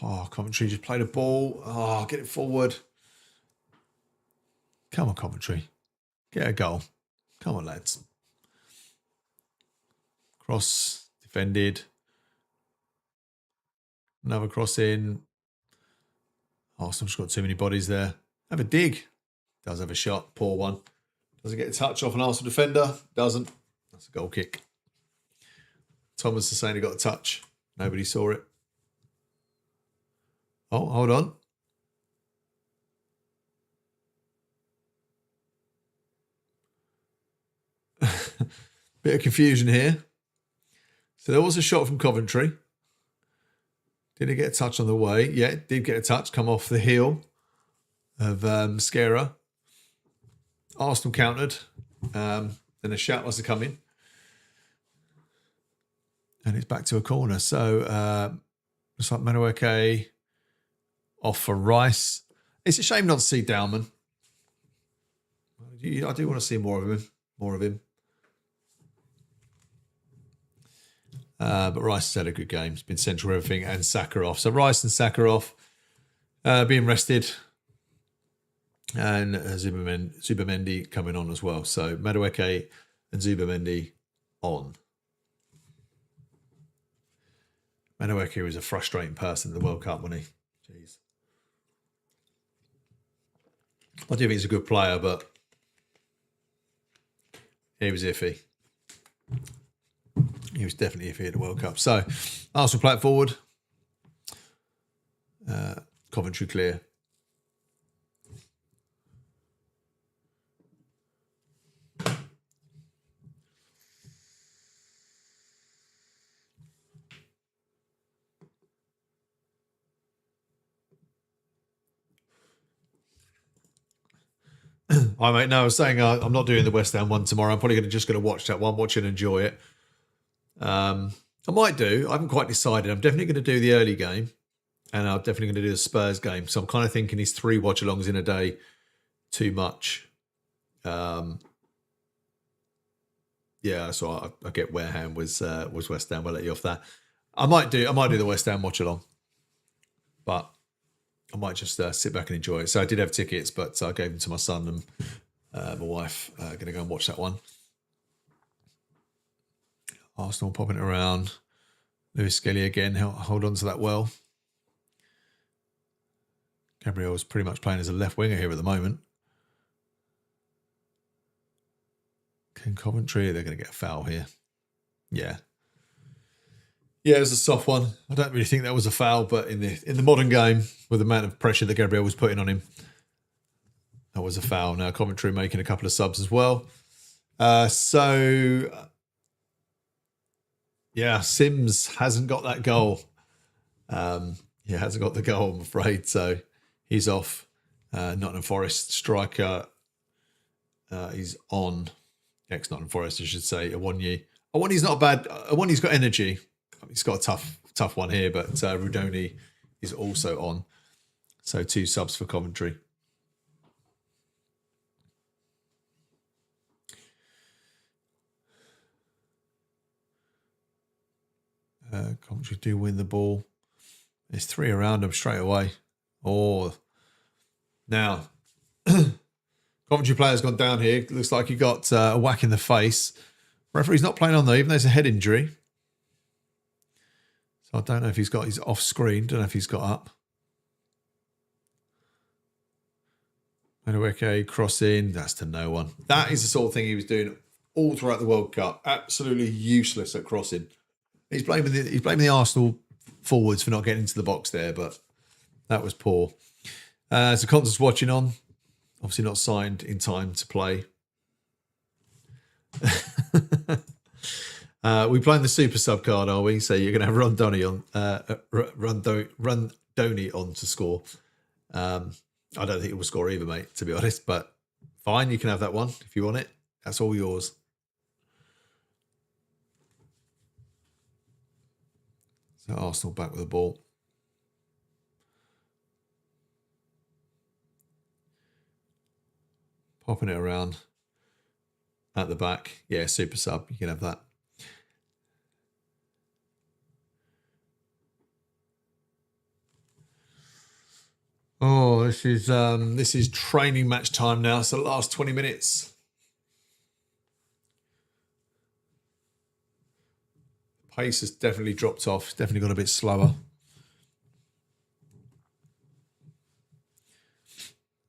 Oh, Coventry just played a ball. Oh, get it forward. Come on, Coventry. Get a goal. Come on, lads. Cross defended. Another cross in. Arsenal's got too many bodies there. Have a dig. Does have a shot. Poor one. Doesn't get a touch off an Arsenal defender. Doesn't. That's a goal kick. Thomas is saying he got a touch. Nobody saw it. Oh, hold on. Bit of confusion here. So there was a shot from Coventry. Did he get a touch on the way? Yeah, did get a touch. Come off the heel of Mascara. Arsenal countered. Then a shout must have come in. And it's back to a corner. So looks like Manueke off for Rice. It's a shame not to see Dowman. I do want to see more of him. But Rice has had a good game. He's been central for everything, and Saka off. So Rice and Saka off, being rested, and Zubamendi coming on as well. So Madueke and Zubamendi on. Madueke was a frustrating person in the World Cup, wasn't he? Jeez. I do think he's a good player, but he was iffy. He was definitely iffy at the World Cup. So, Arsenal play it forward. Coventry clear. I was saying I'm not doing the West Ham one tomorrow. I'm probably just going to watch that one, watch and enjoy it. I might do. I haven't quite decided. I'm definitely going to do the early game, and I'm definitely going to do the Spurs game. So I'm kind of thinking is 3 watch-alongs in a day too much? Yeah, so I get Wareham was West Ham. We'll let you off that. I might do the West Ham watch-along, but I might just sit back and enjoy it. So I did have tickets, but I gave them to my son and my wife. Going to go and watch that one. Arsenal popping it around. Lewis Skelly again. Hold on to that well. Gabriel's pretty much playing as a left winger here at the moment. Can Coventry? They're going to get a foul here. Yeah. Yeah, it was a soft one. I don't really think that was a foul, but in the modern game, with the amount of pressure that Gabriel was putting on him, that was a foul. Now Coventry making a couple of subs as well. Yeah, Sims hasn't got that goal. He hasn't got the goal, I'm afraid. So he's off. Nottingham Forest striker. He's on. Ex-Nottingham Forest, I should say. Awoniyi's not bad. Awoniyi's got energy. He's got a tough one here, but Rudoni is also on. So 2 subs for Coventry. Coventry do win the ball. There's 3 around them straight away. Now, Coventry player's gone down here. Looks like he got a whack in the face. Referee's not playing on though, even though it's a head injury. So I don't know if he's off screen. Don't know if he's got up. Madueke cross in. That's to no one. That is the sort of thing he was doing all throughout the World Cup. Absolutely useless at crossing. He's blaming the Arsenal forwards for not getting into the box there, but that was poor. So Constance watching on. Obviously not signed in time to play. We playing the super sub card, are we? So you're going to have Rondoni on to score. I don't think it will score either, mate, to be honest. But fine, you can have that one if you want it. That's all yours. So Arsenal back with the ball. Popping it around at the back. Yeah, super sub. You can have that. Oh, this is training match time now. So the last 20 minutes. Pace has definitely dropped off. It's definitely got a bit slower.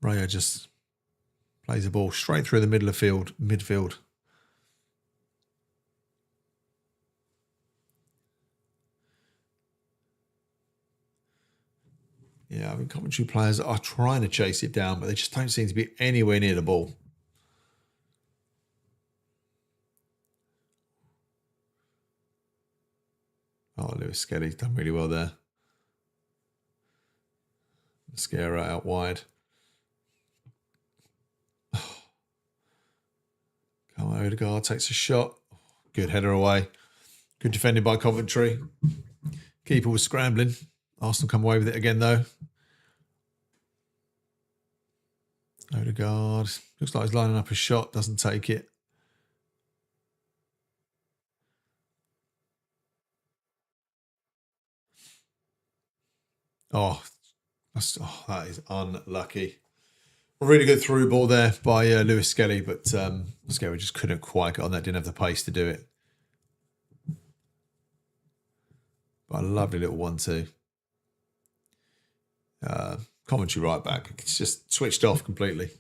Raya just plays the ball straight through the middle of midfield. Yeah, I mean, Coventry players are trying to chase it down, but they just don't seem to be anywhere near the ball. Oh, Lewis Skelly's done really well there. Mascara out wide. Come on, Odegaard takes a shot. Good header away. Good defending by Coventry. Keeper was scrambling. Arsenal come away with it again, though. Odegaard. Looks like he's lining up a shot. Doesn't take it. Oh, that is unlucky. A really good through ball there by Lewis Skelly, but Skelly just couldn't quite get on that. Didn't have the pace to do it. But a lovely little 1-2. Commentary right back. It's just switched off completely.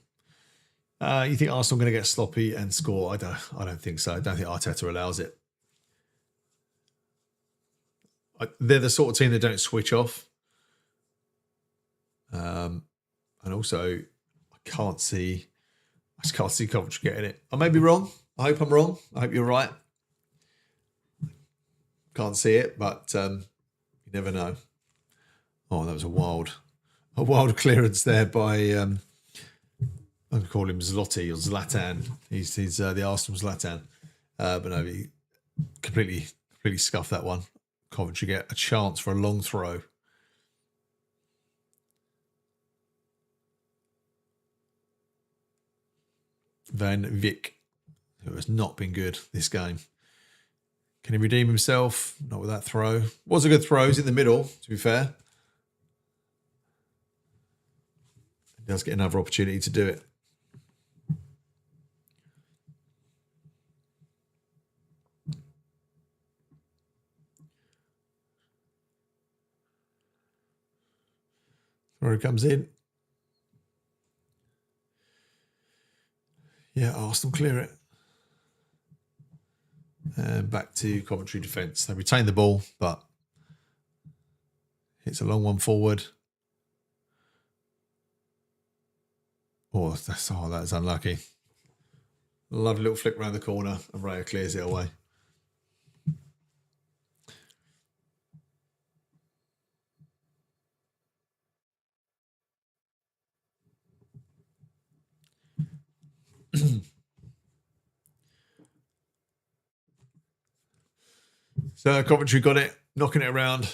You think Arsenal are going to get sloppy and score? I don't think so. I don't think Arteta allows it. They're the sort of team that don't switch off. And also, I just can't see Coventry getting it. I may be wrong. I hope I'm wrong. I hope you're right. Can't see it, but you never know. Oh, that was a wild clearance there by I'm going to call him Zloty or Zlatan. He's the Arsenal Zlatan, but no, he completely scuffed that one. Coventry get a chance for a long throw. Van Vick, who has not been good this game. Can he redeem himself? Not with that throw. Was a good throw. He's in the middle, to be fair. He does get another opportunity to do it. Where he comes in. Yeah, Arsenal clear it. And back to Coventry defence. They retain the ball, but it's a long one forward. Oh, that's unlucky. Lovely little flick around the corner, and Raya clears it away. So Coventry got it, knocking it around.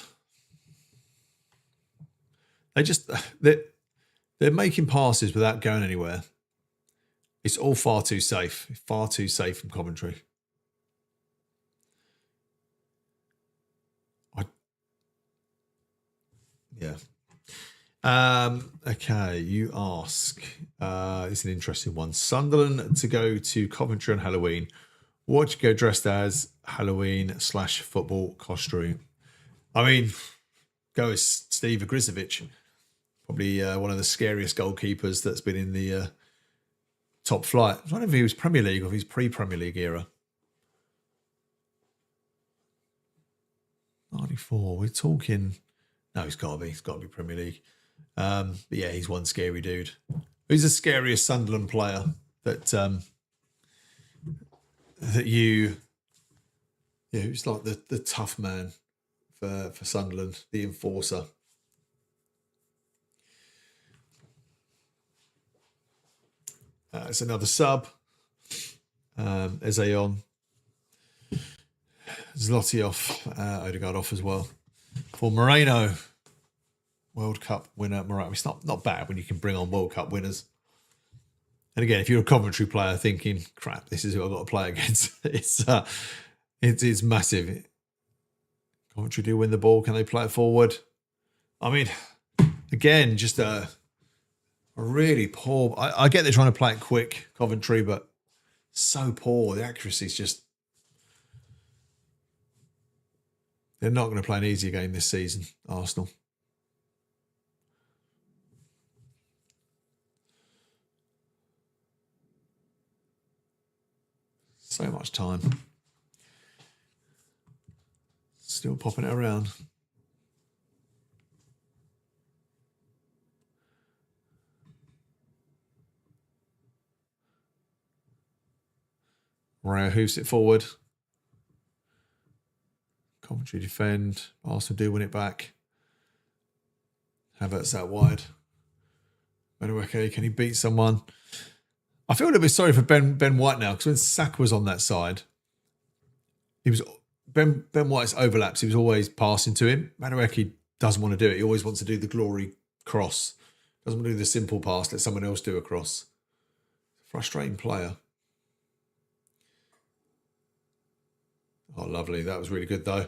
They're making passes without going anywhere. It's all far too safe from Coventry. Yeah. Okay, you ask. It's an interesting one. Sunderland to go to Coventry on Halloween. What do you go dressed as? Halloween/football costume. I mean, go as Steve Agrizovic. Probably one of the scariest goalkeepers that's been in the top flight. I don't know if he was Premier League or if he's pre-Premier League era. 24. We're talking. No, he's got to be. He's got to be Premier League. But yeah, he's one scary dude. Who's the scariest Sunderland player that you? Yeah, who's like the tough man for Sunderland, the enforcer. It's another sub. Eze on. Zloty off. Odegaard off as well. For Moreno, World Cup winner Moreno. It's not bad when you can bring on World Cup winners. And again, if you're a Coventry player thinking, crap, this is who I've got to play against, it's massive. Coventry do win the ball. Can they play it forward? I mean, again, just a really poor. I get they're trying to play it quick, Coventry, but so poor. The accuracy is just. They're not going to play an easier game this season, Arsenal. So much time. Still popping it around. Raya hooves it forward. Coventry defend. Arsenal do win it back. Havertz out wide. Madueke, can he beat someone? I feel a little bit sorry for Ben White now, because when Saka was on that side, he was Ben White's overlaps. He was always passing to him. Madueke doesn't want to do it. He always wants to do the glory cross. Doesn't want to do the simple pass. Let someone else do a cross. Frustrating player. Oh, lovely. That was really good, though.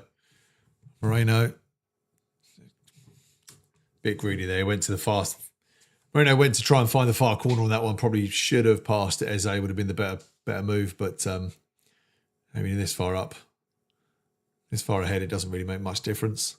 Moreno. Bit greedy there. He went to the fast. Moreno went to try and find the far corner on that one. Probably should have passed it. Eze would have been the better move, but maybe this far up, this far ahead, it doesn't really make much difference.